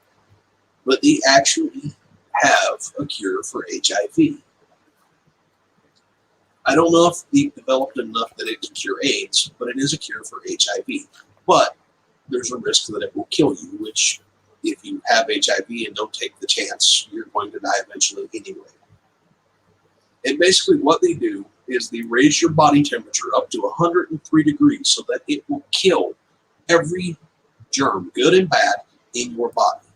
But they actually have a cure for HIV. I don't know if they've developed enough that it can cure AIDS, but it is a cure for HIV. But there's a risk that it will kill you, which if you have HIV and don't take the chance, you're going to die eventually anyway. And basically what they do is they raise your body temperature up to 103 degrees so that it will kill every germ, good and bad, in your body.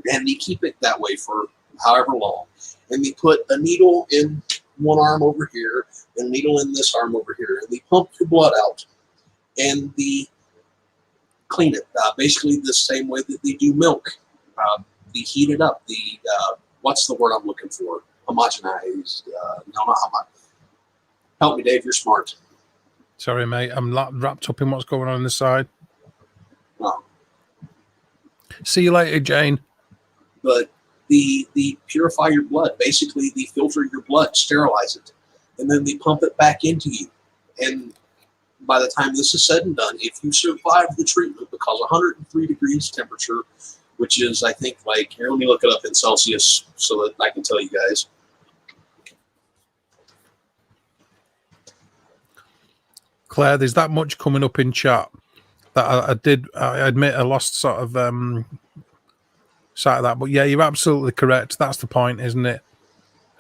And they keep it that way for however long. And they put a needle in one arm over here and a needle in this arm over here. And they pump your blood out. And they clean it, basically the same way that they do milk. They heat it up. What's the word I'm looking for? Homogenized. No, not homogenized. Help me, Dave. You're smart. Sorry, mate. I'm wrapped up in what's going on the side. No. See you later, Jane. But they purify your blood. Basically, they filter your blood, sterilize it, and then they pump it back into you. And by the time this is said and done, if you survive the treatment, because 103 degrees temperature, which is, I think, like, here, let me look it up in Celsius so that I can tell you guys. Claire, there's that much coming up in chat that I admit I lost sort of sight of that. But yeah, you're absolutely correct. That's the point, isn't it?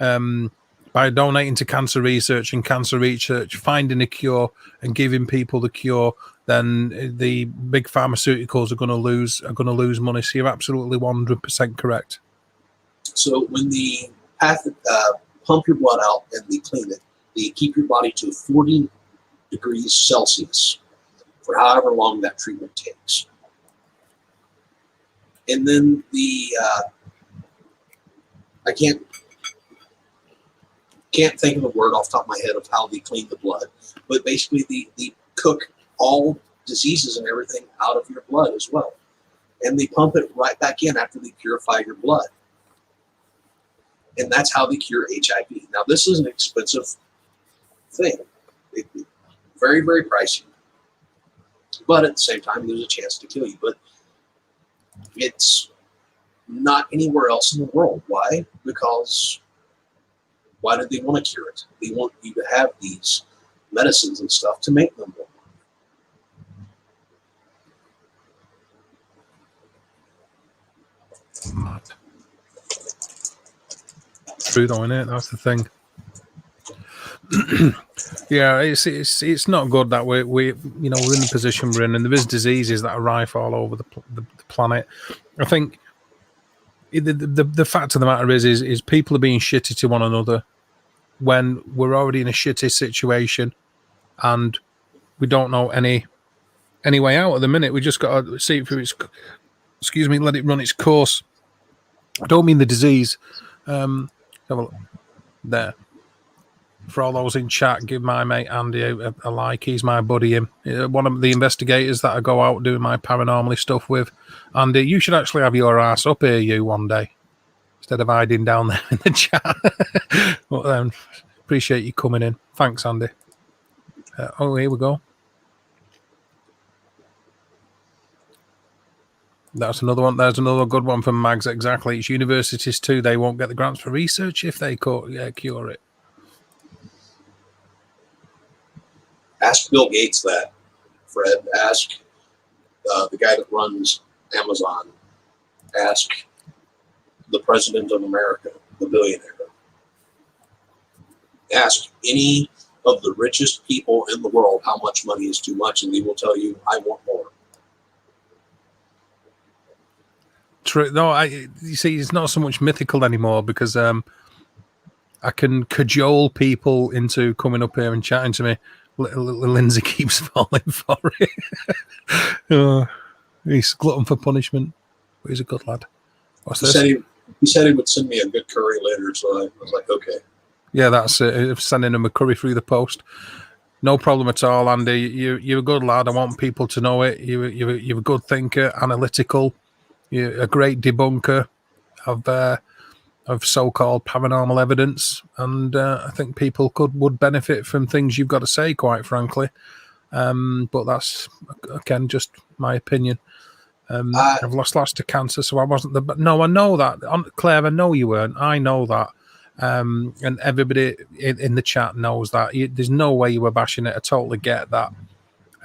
By donating to cancer research and cancer research, finding a cure and giving people the cure, then the big pharmaceuticals are going to lose money. So you're absolutely 100% correct. So when they pump your blood out and they clean it, they keep your body to 40 degrees Celsius for however long that treatment takes. And then I can't think of a word off the top of my head of how they clean the blood, but basically they cook all diseases and everything out of your blood as well. And they pump it right back in after they purify your blood. And that's how they cure HIV. Now, this is an expensive thing. Very, very pricey. But at the same time, there's a chance to kill you. But it's not anywhere else in the world. Why? Because why do they want to cure it? They want you to have these medicines and stuff to make them more. True though, innit? That's the thing. Yeah, it's not good that we're in the position we're in, and there is diseases that are rife all over the planet. I think the fact of the matter is people are being shitty to one another when we're already in a shitty situation, and we don't know any way out at the minute. We just got to see it through its, let it run its course. I don't mean the disease. Have a look there. For all those in chat, give my mate Andy a like. He's my buddy. One of the investigators that I go out doing my paranormally stuff with. Andy, you should actually have your ass up here, you, one day, instead of hiding down there in the chat. But, appreciate you coming in. Thanks, Andy. Here we go. That's another one. There's another good one from Mags. Exactly. It's universities too. They won't get the grants for research if they cure it. Ask Bill Gates that, Fred. Ask the guy that runs Amazon, ask the president of America, the billionaire, ask any of the richest people in the world how much money is too much, and they will tell you, I want more. True. No, you see, it's not so much mythical anymore because I can cajole people into coming up here and chatting to me. Little Lindsay keeps falling for it. He's glutton for punishment, but he's a good lad. What's this? He said he would send me a good curry later, so I was like, okay. Yeah, that's it. Sending him a curry through the post. No problem at all, Andy. You're a good lad. I want people to know it. You're a good thinker, analytical. You're a great debunker of so-called paranormal evidence, and I think people would benefit from things you've got to say, quite frankly. But that's, again, just my opinion. I've lost lots to cancer, so I wasn't the... No, I know that. Claire, I know you weren't. I know that. And everybody in the chat knows that. There's no way you were bashing it. I totally get that.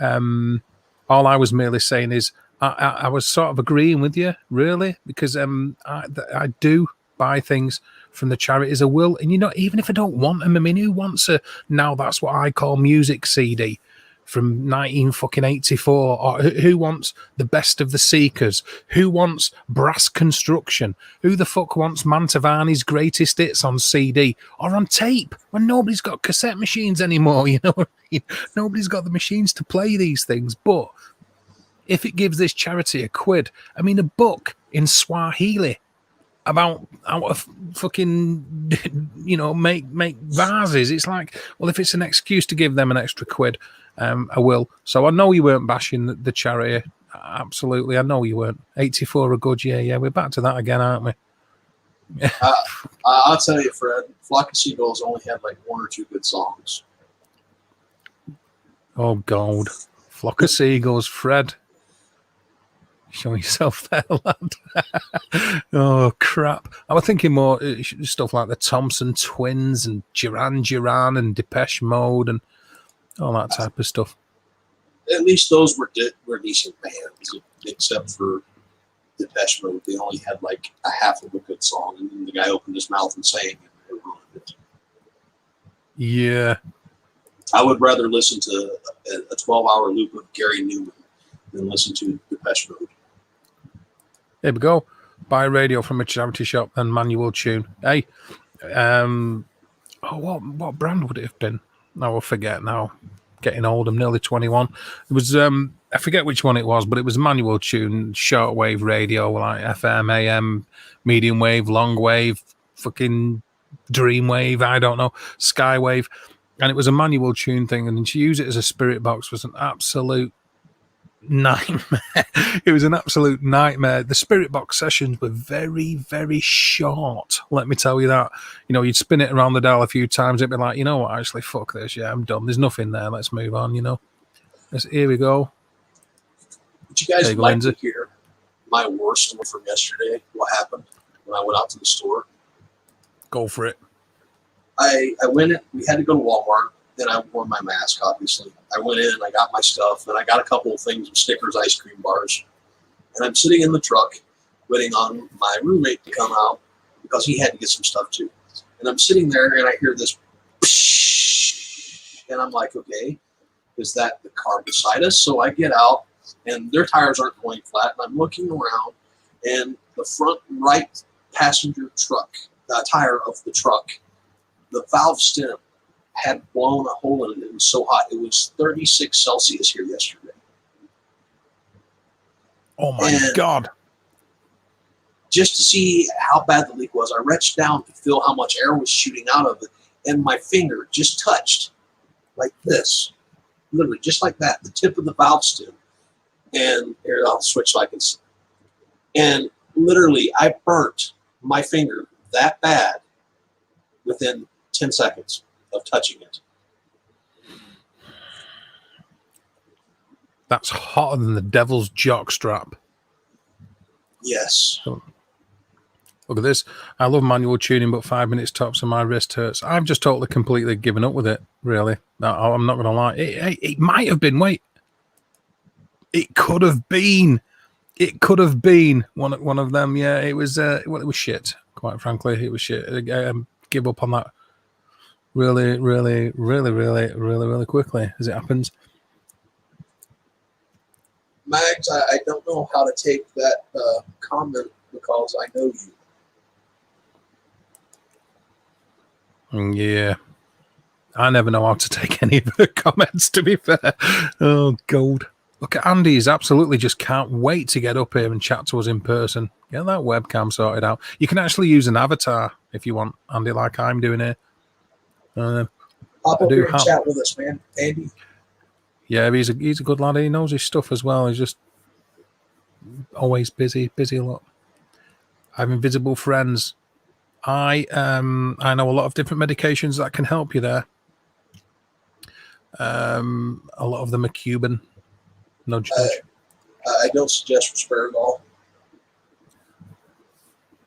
All I was merely saying is I was sort of agreeing with you, really, because I do buy things from the charities I will, and even if I don't want them, I mean, who wants a Now That's What I Call Music CD from 1984, or who wants The Best of the Seekers? Who wants Brass Construction? Who the fuck wants Mantovani's Greatest Hits on CD or on tape when nobody's got cassette machines anymore? Nobody's got the machines to play these things. But if it gives this charity a quid, I mean, a book in Swahili about how to fucking, make vases. It's like, well, if it's an excuse to give them an extra quid, I will. So I know you weren't bashing the charity. Absolutely, I know you weren't. 84 a good year. Yeah, we're back to that again, aren't we? I'll tell you, Fred, Flock of Seagulls only had like one or two good songs. Oh, God. Flock of Seagulls, Fred. Show yourself there, lad. Oh, crap. I was thinking more stuff like the Thompson Twins and Duran Duran and Depeche Mode and all that type of stuff. At least those were decent bands, except for Depeche Mode. They only had like a half of a good song, and then the guy opened his mouth and sang, and it ruined it. Yeah. I would rather listen to a 12-hour loop of Gary Newman than listen to Depeche Mode. Here we go. Buy a radio from a charity shop and manual tune. Hey, what brand would it have been? I will forget now. Getting old. I'm nearly 21. It was I forget which one it was, but it was manual tune, shortwave radio, like FM, AM, medium wave, long wave, fucking dreamwave. I don't know, skywave, and it was a manual tune thing. And to use it as a spirit box was an absolute nightmare. It was an absolute nightmare. The spirit box sessions were very, very short, let me tell you that. You'd spin it around the dial a few times, it'd be like, what, actually, fuck this, yeah, I'm done, there's nothing there, let's move on. Here we go. Would you guys like to hear my worst one from yesterday? What happened when I went out to the store? Go for it. I went in, we had to go to Walmart. Then I wore my mask, obviously. I went in, I got my stuff, and I got a couple of things, Snickers ice cream bars. And I'm sitting in the truck waiting on my roommate to come out because he had to get some stuff too. And I'm sitting there, and I hear this, and I'm like, okay, is that the car beside us? So I get out, and their tires aren't going flat, and I'm looking around, and the front right passenger truck, tire of the truck, the valve stem had blown a hole in it. It was so hot. It was 36 Celsius here yesterday. Oh my God. Just to see how bad the leak was, I reached down to feel how much air was shooting out of it, and my finger just touched like this. Literally, just like that, the tip of the valve stem. And here, I'll switch so I can see. And literally, I burnt my finger that bad within 10 seconds of touching it. That's hotter than the devil's jockstrap. Yes. Look at this. I love manual tuning, but 5 minutes tops and my wrist hurts. I've just totally, completely given up with it, really. No, I'm not going to lie. It might have been, wait. It could have been. It could have been one of them. Yeah, it was. Well, it was shit. Quite frankly, it was shit. Give up on that really, really, really, really, really, really quickly as it happens. Mags, I don't know how to take that comment because I know you. Yeah. I never know how to take any of the comments, to be fair. Oh, gold. Look at Andy. He's absolutely just can't wait to get up here and chat to us in person. Get that webcam sorted out. You can actually use an avatar if you want, Andy, like I'm doing here. Hop up here and chat with us, man. Andy. Yeah, he's a good lad. He knows his stuff as well. He's just always busy a lot. I have invisible friends. I know a lot of different medications that can help you there. A lot of them are Cuban. No judge. I don't suggest Risperidol.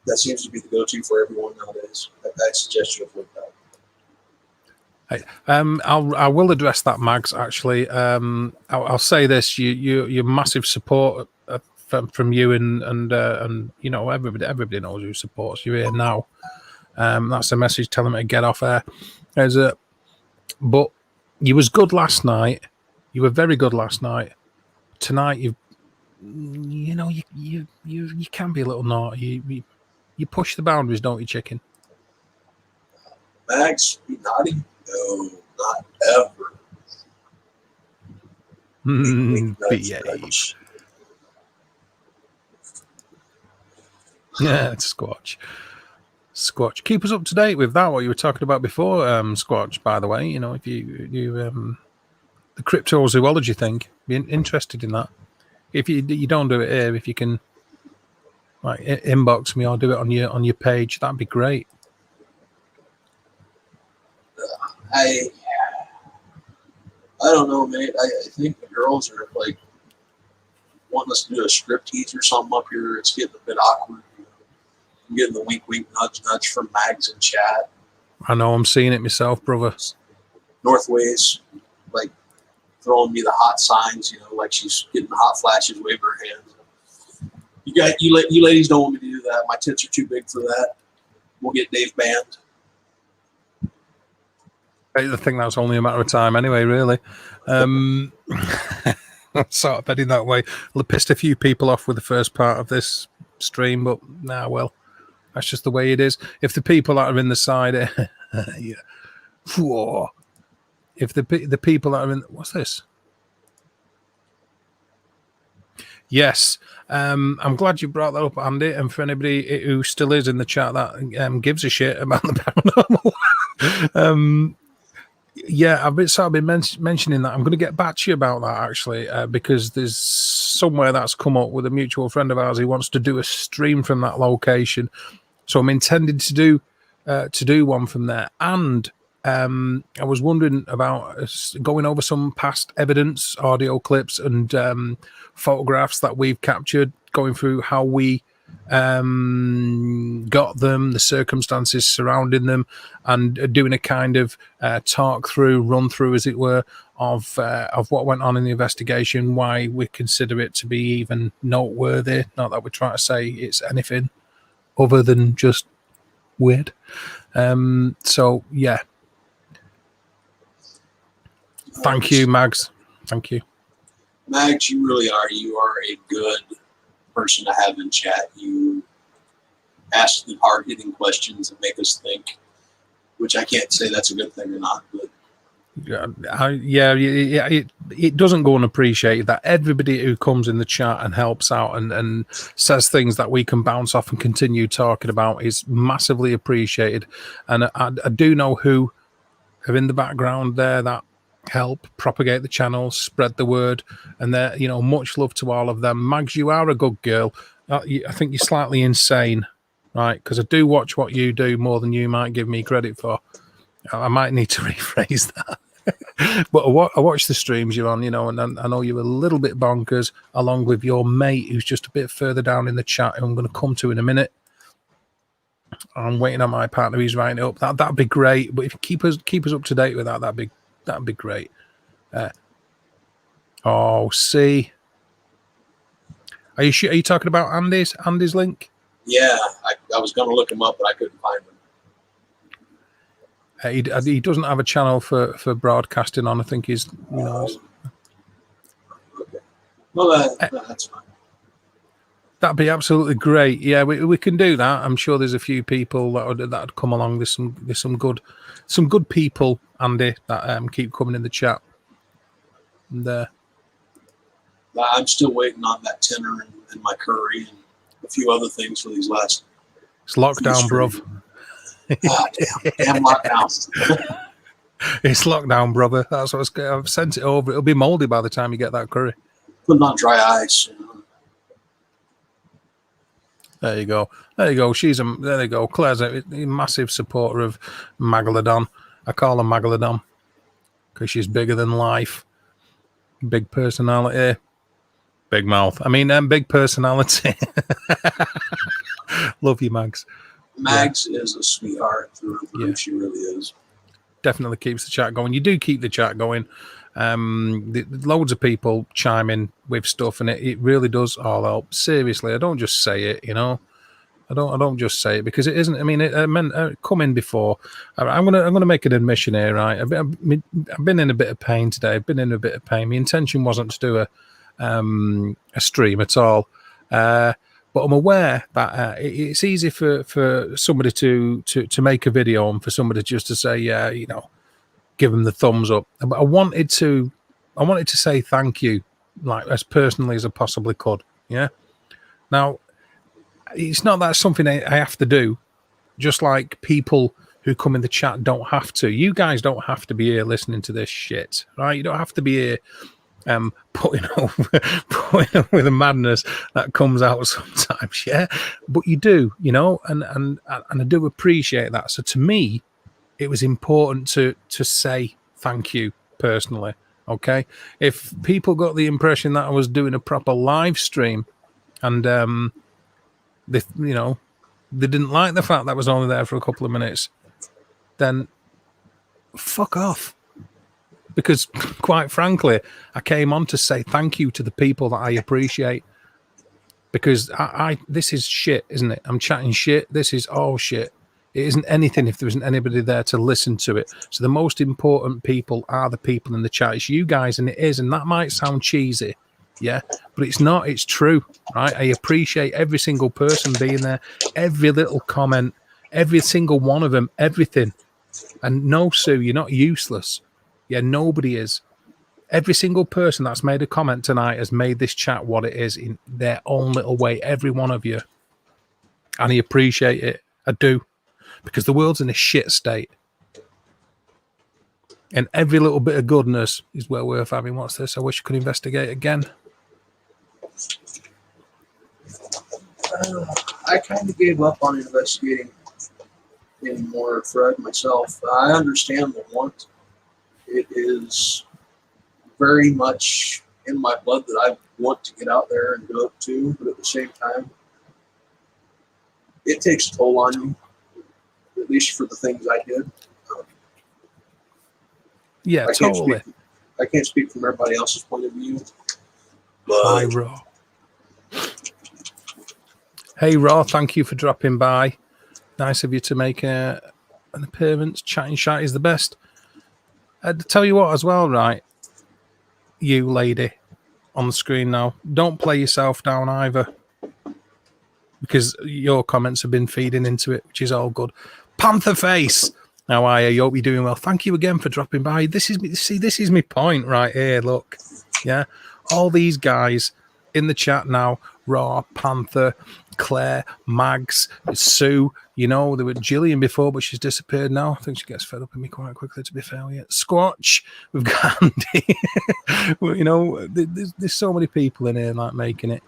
That seems to be the go-to for everyone nowadays. I suggest you avoid that. I will address that, Mags. Actually, I'll say this: your massive support from you and you know everybody knows who supports you here now. That's the message. Tell them to get off air. But you was good last night. You were very good last night. Tonight, you can be a little naughty. You push the boundaries, don't you, chicken? Max, be naughty? No, not ever. Behave. Yeah, it's Squatch. Keep us up to date with that. What you were talking about before, Squatch. By the way, you know, if you the cryptozoology thing, be interested in that. If you don't do it here, if you can, like, inbox me or do it on your page, that'd be great. I don't know, mate. I think the girls are like wanting us to do a striptease or something up here. It's getting a bit awkward. I'm getting the wink, nudge from Mags in chat. I know, I'm seeing it myself, brother. Northways, like, throwing me the hot signs, you know, like she's getting the hot flashes, waving her hands. You ladies don't want me to do that. My tits are too big for that. We'll get Dave banned. I think that's only a matter of time anyway, really. I'm sort of heading that way. I'll have pissed a few people off with the first part of this stream, but well, that's just the way it is. If the people that are in the side, yeah. If the people that are in, what's this? Yes, I'm glad you brought that up, Andy. And for anybody who still is in the chat that gives a shit about the paranormal, yeah, I've been mentioning that. I'm going to get back to you about that actually, because there's somewhere that's come up with a mutual friend of ours. He wants to do a stream from that location, so I'm intending to do one from there. And I was wondering about going over some past evidence, audio clips, and photographs that we've captured, going through how we got them, the circumstances surrounding them, and doing a kind of run through, as it were, of what went on in the investigation, why we consider it to be even noteworthy. Not that we're trying to say it's anything other than just weird. So yeah. Thank you, Mags. Thank you. Mags, you really are. You are a good person to have in chat. You ask the hard-hitting questions and make us think, which I can't say that's a good thing or not. But it doesn't go unappreciated that everybody who comes in the chat and helps out and says things that we can bounce off and continue talking about is massively appreciated. And I do know who are in the background there that help propagate the channel, spread the word, and there, you know, much love to all of them. Mags, you are a good girl. I think you're slightly insane, right? Because I do watch what you do more than you might give me credit for. I might need to rephrase that. But I watch the streams you're on, you know, and I know you're a little bit bonkers, along with your mate who's just a bit further down in the chat, who I'm going to come to in a minute. I'm waiting on my partner. He's writing it up. That'd be great. But if you keep us up to date with that'd be great. See, Are you sure? Are you talking about Andy's link? Yeah, I was going to look him up, but I couldn't find him. He doesn't have a channel for broadcasting on. I think he's, you know. Okay. Well, that's fine. That'd be absolutely great. Yeah, we can do that. I'm sure there's a few people that'd come along. There's some good people, Andy, that keep coming in the chat. And I'm still waiting on that tenner and my curry and a few other things for these last. It's lockdown, bruv. Damn lockdown. It's lockdown, brother. That's what I've sent it over. It'll be moldy by the time you get that curry. Put it on dry ice. There you go. There you go. There you go. Claire's a massive supporter of Megalodon. I call her Megalodon because she's bigger than life. Big personality. Big mouth. I mean, big personality. Love you, Mags. Mags is a sweetheart through and through. Yeah. She really is. Definitely keeps the chat going. You do keep the chat going. Loads of people chime in with stuff, and it really does all help. Seriously, I don't just say it, you know. I don't just say it because it isn't. I mean, I meant come in before. I'm gonna make an admission here, right? I've been in a bit of pain today. I've been in a bit of pain. My intention wasn't to do a stream at all, but I'm aware that it's easy for somebody to make a video and for somebody just to say, yeah, you know, give them the thumbs up. But I wanted to say thank you, like as personally as I possibly could. Yeah. Now, it's not that something I have to do, just like people who come in the chat don't have to. You guys don't have to be here listening to this shit, right? You don't have to be here putting up with the madness that comes out sometimes, yeah. But you do, you know, and I do appreciate that. So to me, it was important to say thank you personally. Okay, if people got the impression that I was doing a proper live stream, and they didn't like the fact that I was only there for a couple of minutes, then fuck off. Because quite frankly, I came on to say thank you to the people that I appreciate. Because this is shit, isn't it? I'm chatting shit. This is all shit. It isn't anything if there isn't anybody there to listen to it. So the most important people are the people in the chat. It's you guys, and it is. And that might sound cheesy, yeah, but it's not. It's true, right? I appreciate every single person being there, every little comment, every single one of them, everything. And no, Sue, you're not useless. Yeah, nobody is. Every single person that's made a comment tonight has made this chat what it is in their own little way, every one of you. And I appreciate it. I do. Because the world's in a shit state. And every little bit of goodness is well worth having. What's this? I wish I could investigate again. I kind of gave up on investigating anymore, Fred, myself. I understand the want. It is very much in my blood that I want to get out there and go up to, but at the same time, it takes a toll on you, at least for the things I did. Yeah, totally. I can't speak from everybody else's point of view. Hi, Raw. Hey, Raw, thank you for dropping by. Nice of you to make an appearance. Chatting shite is the best. I'd tell you what as well, right? You lady on the screen now, don't play yourself down either, because your comments have been feeding into it, which is all good. Panther Face, how are you? Hope you're doing well. Thank you again for dropping by. This is my point right here. Look, yeah, all these guys in the chat now: Raw, Panther, Claire, Mags, Sue. You know, there was Gillian before, but she's disappeared now. I think she gets fed up with me quite quickly, to be fair. Yeah, Squatch, we've got Andy. Well, you know, there's so many people in here like making it.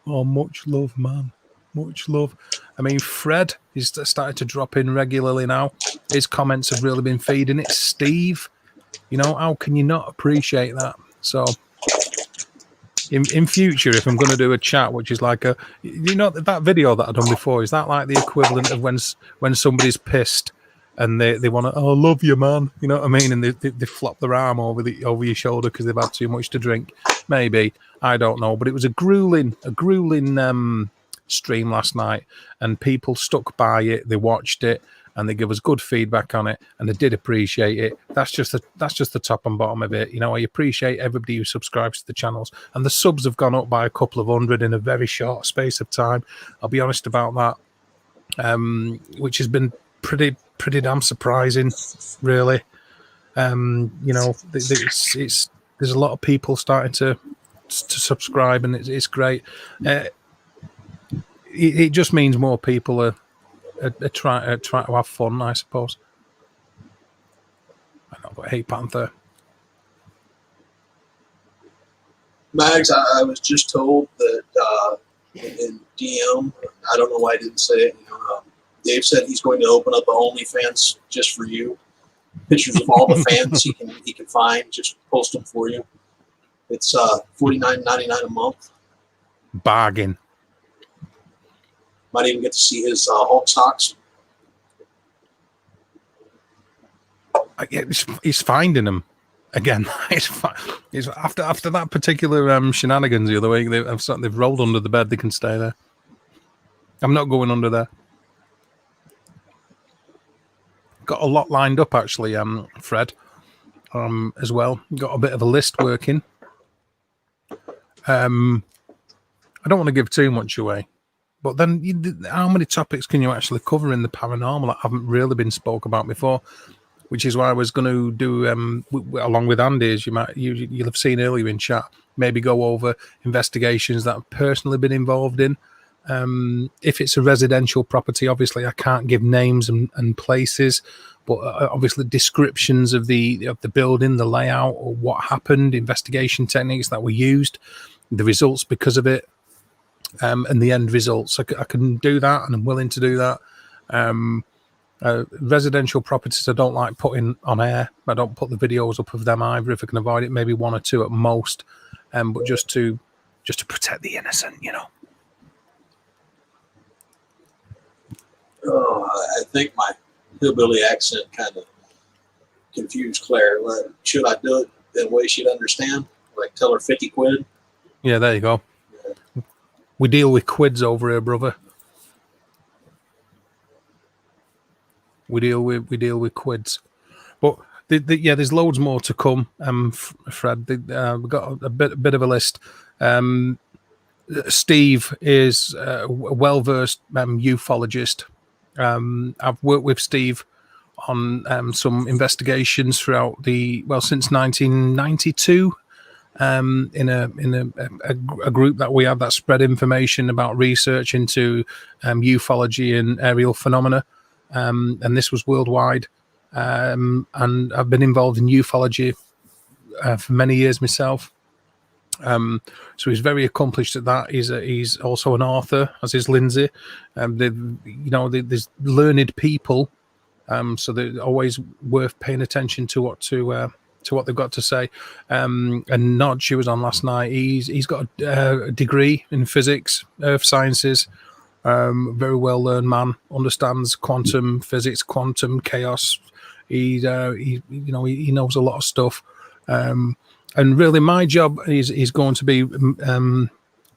Oh, much love, man. Much love. I mean, Fred is started to drop in regularly now. His comments have really been feeding it. Steve, you know, how can you not appreciate that? So, in future, if I'm going to do a chat, which is like a, you know, that video that I've done before, is that like the equivalent of when somebody's pissed and they want to, oh, love you, man, you know what I mean? And they flop their arm over your shoulder because they've had too much to drink. maybe, I don't know. But it was a grueling stream last night, and people stuck by it. They watched it, and they give us good feedback on it, and they did appreciate it. That's just the top and bottom of it. You know, I appreciate everybody who subscribes to the channels, and the subs have gone up by a couple of hundred in a very short space of time. I'll be honest about that, which has been pretty damn surprising, really. You know, it's there's a lot of people starting to subscribe, and it's great. It just means more people are trying to have fun, I suppose. I know, but hey, Panther. Mags, I was just told that in DM, I don't know why I didn't say it. You know, Dave said he's going to open up an OnlyFans just for you. Pictures of all the fans he can find, just post them for you. It's $49.99 a month. Bargain. Might even get to see his Hulk socks. He's finding them again. It's after that particular shenanigans the other week. They've rolled under the bed. They can stay there. I'm not going under there. Got a lot lined up actually, Fred, as well. Got a bit of a list working. I don't want to give too much away, but then how many topics can you actually cover in the paranormal that haven't really been spoke about before? Which is why I was going to do, along with Andy, as you'll have seen earlier in chat, maybe go over investigations that I've personally been involved in. If it's a residential property, obviously I can't give names and places, but obviously descriptions of the building, the layout, or what happened, investigation techniques that were used, the results because of it, and the end results. I can do that, and I'm willing to do that. Residential properties I don't like putting on air. I don't put the videos up of them either if I can avoid it, maybe one or two at most, but just to protect the innocent, you know. Oh, I think my hillbilly accent kind of confused Claire. Should I do it in a way she'd understand? Like tell her 50 quid? Yeah, there you go. Yeah. We deal with quids over here, brother. We deal with quids. But there's loads more to come, Fred. We've got a bit of a list. Steve is a well-versed ufologist. I've worked with Steve on some investigations throughout since 1992, in a group that we had that spread information about research into ufology and aerial phenomena, and this was worldwide. And I've been involved in ufology for many years myself. So he's very accomplished at that. He's also an author, as is Lindsay. There's learned people, so they're always worth paying attention to what they've got to say. And Nod, she was on last night. He's got a degree in physics, earth sciences. Very well learned man, understands quantum physics, quantum chaos. He knows a lot of stuff. And really, my job is going to be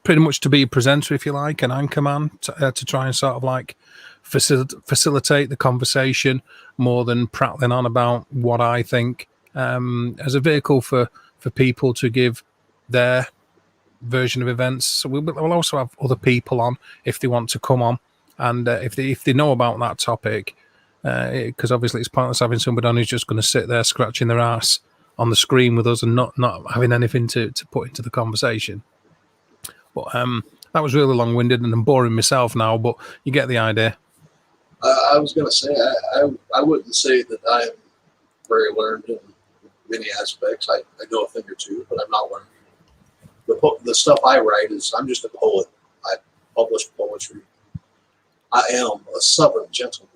pretty much to be a presenter, if you like, an anchorman, to try and sort of like facilitate the conversation more than prattling on about what I think, as a vehicle for people to give their version of events. So we'll also have other people on if they want to come on, and if they know about that topic, because obviously it's pointless having somebody on who's just going to sit there scratching their ass on the screen with us and not having anything to put into the conversation. But that was really long-winded, and I'm boring myself now, but you get the idea. I was going to say, I wouldn't say that I am very learned in many aspects. I know a thing or two, but I'm not learned. The stuff I write I'm just a poet. I publish poetry. I am a southern gentleman.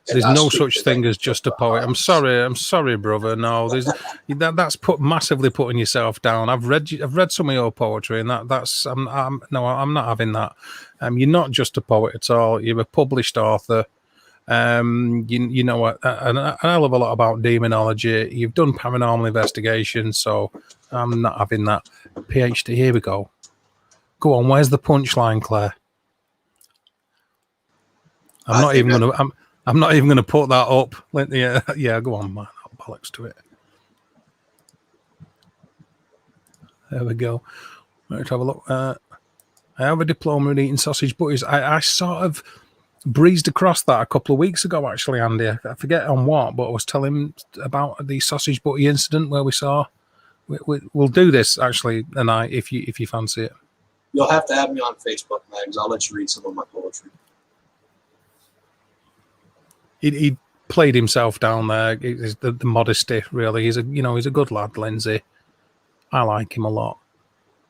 There's no such thing as just a poet. I'm sorry, brother. No, that's massively putting yourself down. I've read some of your poetry, and I'm not having that. You're not just a poet at all. You're a published author. You know what? I love a lot about demonology. You've done paranormal investigation, so I'm not having that PhD. Here we go. Go on. Where's the punchline, Claire? I'm not even gonna put that up. Yeah, go on, man. I'll bollocks to it. There we go. Let's have a look. I have a diploma in eating sausage butties. I sort of breezed across that a couple of weeks ago, actually, Andy. I forget on what, but I was telling him about the sausage butty incident where we saw. We'll do this actually tonight if you fancy it. You'll have to have me on Facebook, Mags. I'll let you read some of my poetry. He played himself down there. The modesty, really. He's a good lad, Lindsay. I like him a lot.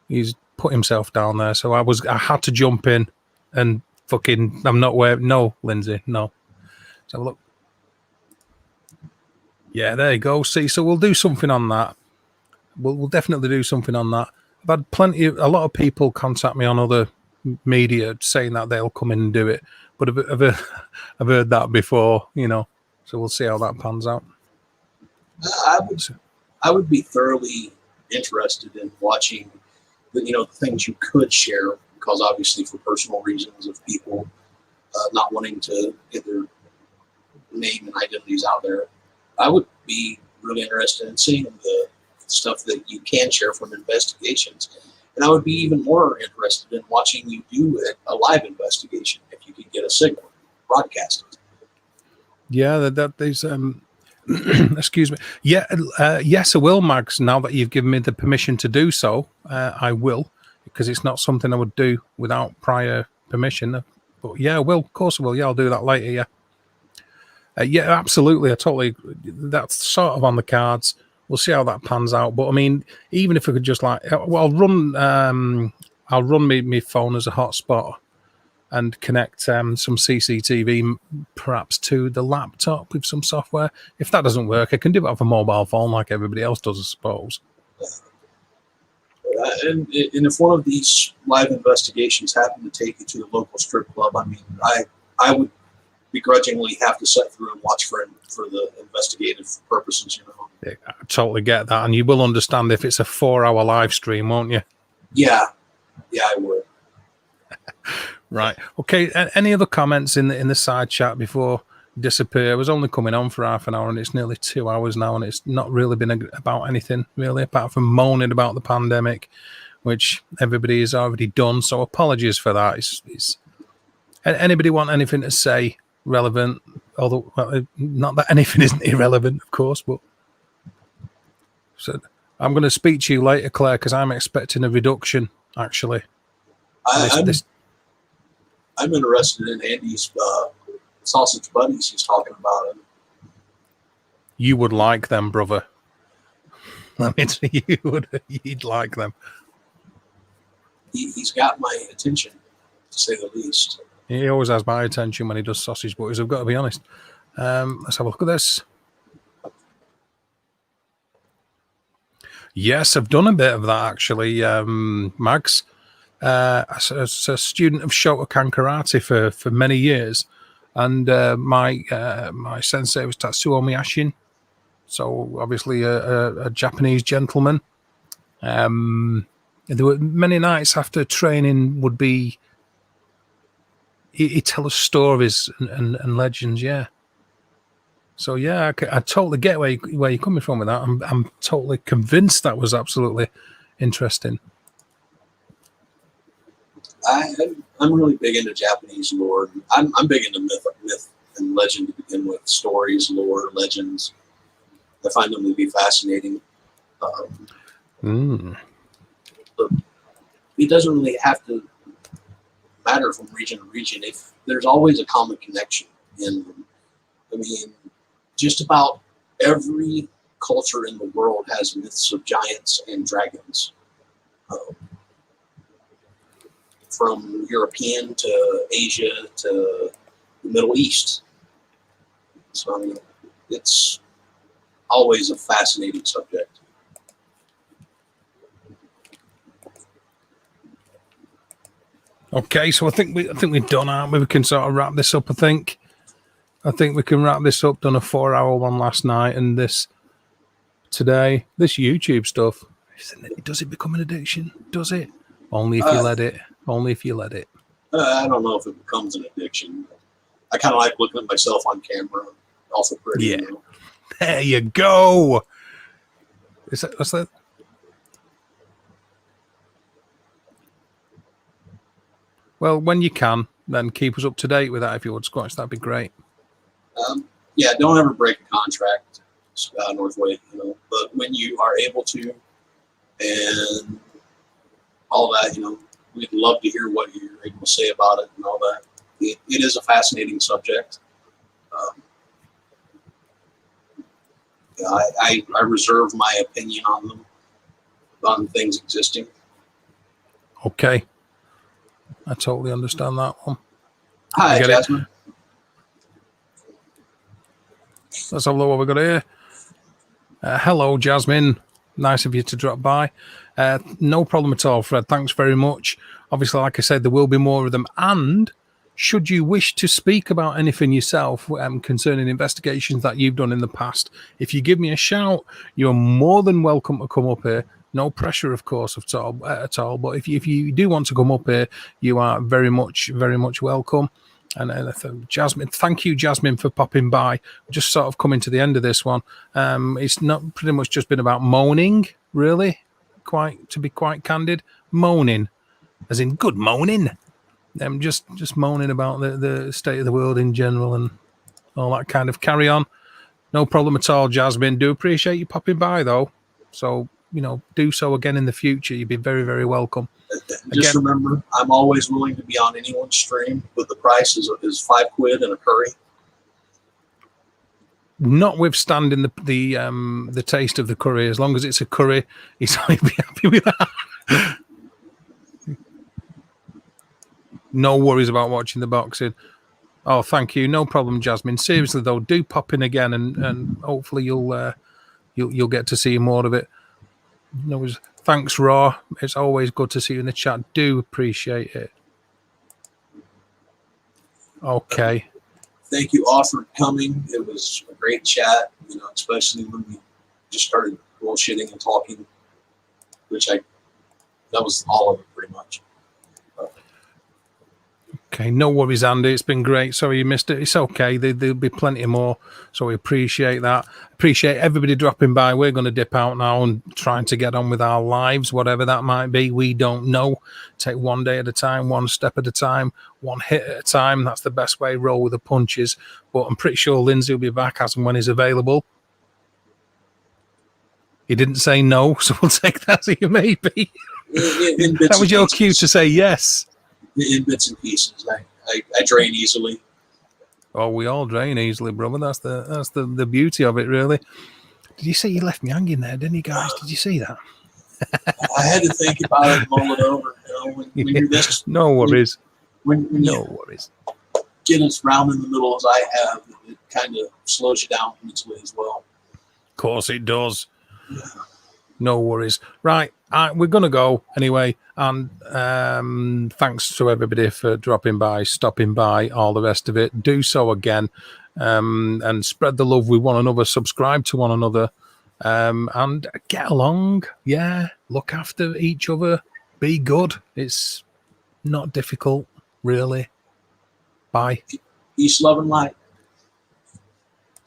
He's put himself down there, so I had to jump in and fucking. I'm not where. No, Lindsay, no. Let's have a look. Yeah, there you go. See, so we'll do something on that. We'll definitely do something on that. I've had a lot of people contact me on other media saying that they'll come in and do it, but I've heard that before, so we'll see how that pans out. I would be thoroughly interested in watching the things you could share, because obviously for personal reasons of people not wanting to get their name and identities out there, I would be really interested in seeing the stuff that you can share from investigations. And I would be even more interested in watching you do a live investigation if you could get a signal broadcast. Yeah, that is excuse me. Yeah, yes, I will, Mags. Now that you've given me the permission to do so, I will, because it's not something I would do without prior permission. But yeah, I will. Of course I will. Yeah, I'll do that later. Yeah. Yeah, absolutely. I totally. That's sort of on the cards. We'll see how that pans out. But I mean, even if we could just I'll run my phone as a hotspot and connect some CCTV perhaps to the laptop with some software. If that doesn't work, I can do it off a mobile phone like everybody else does, I suppose. And if one of these live investigations happened to take you to the local strip club, I mean, I would begrudgingly have to sit through and watch for the investigative purposes, Yeah, I totally get that, and you will understand if it's a 4-hour live stream, won't you? Yeah, I would. Right. Okay. Any other comments in the side chat before I disappear? I was only coming on for half an hour, and it's nearly 2 hours now, and it's not really been about anything really, apart from moaning about the pandemic, which everybody has already done. So apologies for that. It's anybody want anything to say relevant? Although not that anything isn't irrelevant, of course, but so I'm going to speak to you later, Claire, because I'm expecting a reduction. Actually, I'm interested in Andy's sausage buddies he's talking about. You would like them, brother. I mean, you'd like them. He's got my attention, to say the least. He always has my attention when he does sausage butties, I've got to be honest. Let's have a look at this. Yes, I've done a bit of that, actually, Mags. As a student of Shotokan karate for many years, and my sensei was Tatsuo Miyashin, so obviously a Japanese gentleman. There were many nights after training would be he'd tell us stories and legends, yeah. So yeah, I totally get where you're coming from with that. I'm totally convinced that was absolutely interesting. I'm really big into Japanese lore. I'm big into myth and legend to begin with. Stories, lore, legends. I find them to be fascinating. But it doesn't really have to matter from region to region. If there's always a common connection in them. I mean, just about every culture in the world has myths of giants and dragons. From European to Asia to the Middle East. So, I mean, it's always a fascinating subject. Okay, so I think we're done, aren't we? We can sort of wrap this up, I think. I think we can wrap this up. Done a 4-hour one last night, and this today, this YouTube stuff. Does it become an addiction? Does it? Only if you let it. Only if you let it. I don't know if it becomes an addiction. I kind of like looking at myself on camera. Also pretty. Yeah. You know? There you go. What's that? Well, when you can, then keep us up to date with that if you would, Squatch. That'd be great. Yeah, don't ever break a contract, Northway. You know, but when you are able to, and all that, you know, we'd love to hear what you're able to say about it and all that. It is a fascinating subject. Yeah, I reserve my opinion on them, on things existing. Okay. I totally understand that one. Hi, Jasmine. Let's have a look what we've got here. Hello, Jasmine. Nice of you to drop by. No problem at all, Fred. Thanks very much. Obviously, like I said, there will be more of them. And should you wish to speak about anything yourself concerning investigations that you've done in the past, if you give me a shout, you're more than welcome to come up here. No pressure, of course, at all. But if you do want to come up here, you are very much welcome. And Jasmine, thank you, Jasmine, for popping by. Just sort of coming to the end of this one. It's not pretty much just been about moaning, really. To be quite candid, moaning, as in good moaning. Just moaning about the state of the world in general and all that kind of carry on. No problem at all, Jasmine. Do appreciate you popping by, though. So, you know, do so again in the future. You'd be very, very welcome. Just remember, I'm always willing to be on anyone's stream, but the price is £5 and a curry. Notwithstanding the taste of the curry, as long as it's a curry, he'd be happy with that. No worries about watching the boxing. Oh, thank you. No problem, Jasmine. Seriously though, do pop in again, and hopefully you'll get to see more of it. Thanks, Raw. It's always good to see you in the chat. Do appreciate it. Okay. Thank you all for coming. It was a great chat, you know, especially when we just started bullshitting and talking, that was all of it pretty much. Okay, no worries, Andy. It's been great. Sorry you missed it. It's okay. There'll be plenty more. So we appreciate that. Appreciate everybody dropping by. We're going to dip out now and trying to get on with our lives, whatever that might be. We don't know. Take one day at a time, one step at a time, one hit at a time. That's the best way. Roll with the punches. But I'm pretty sure Lindsay will be back as and when he's available. He didn't say no, so we'll take that as you may be. That was your cue to say yes. In bits and pieces. I drain easily. Oh, we all drain easily, brother. That's the beauty of it, really. Did you see you left me hanging there, didn't you, guys? Did you see that? I had to think about it and mull it over. You know, when you're this, no worries. When no worries. Get as round in the middle as I have, it kind of slows you down mentally as well. Of course it does. Yeah. No worries. Right, we're going to go anyway. And thanks to everybody for dropping by, stopping by, all the rest of it. Do so again and spread the love with one another. Subscribe to one another and get along. Yeah, look after each other. Be good. It's not difficult, really. Bye. Peace, love, and light.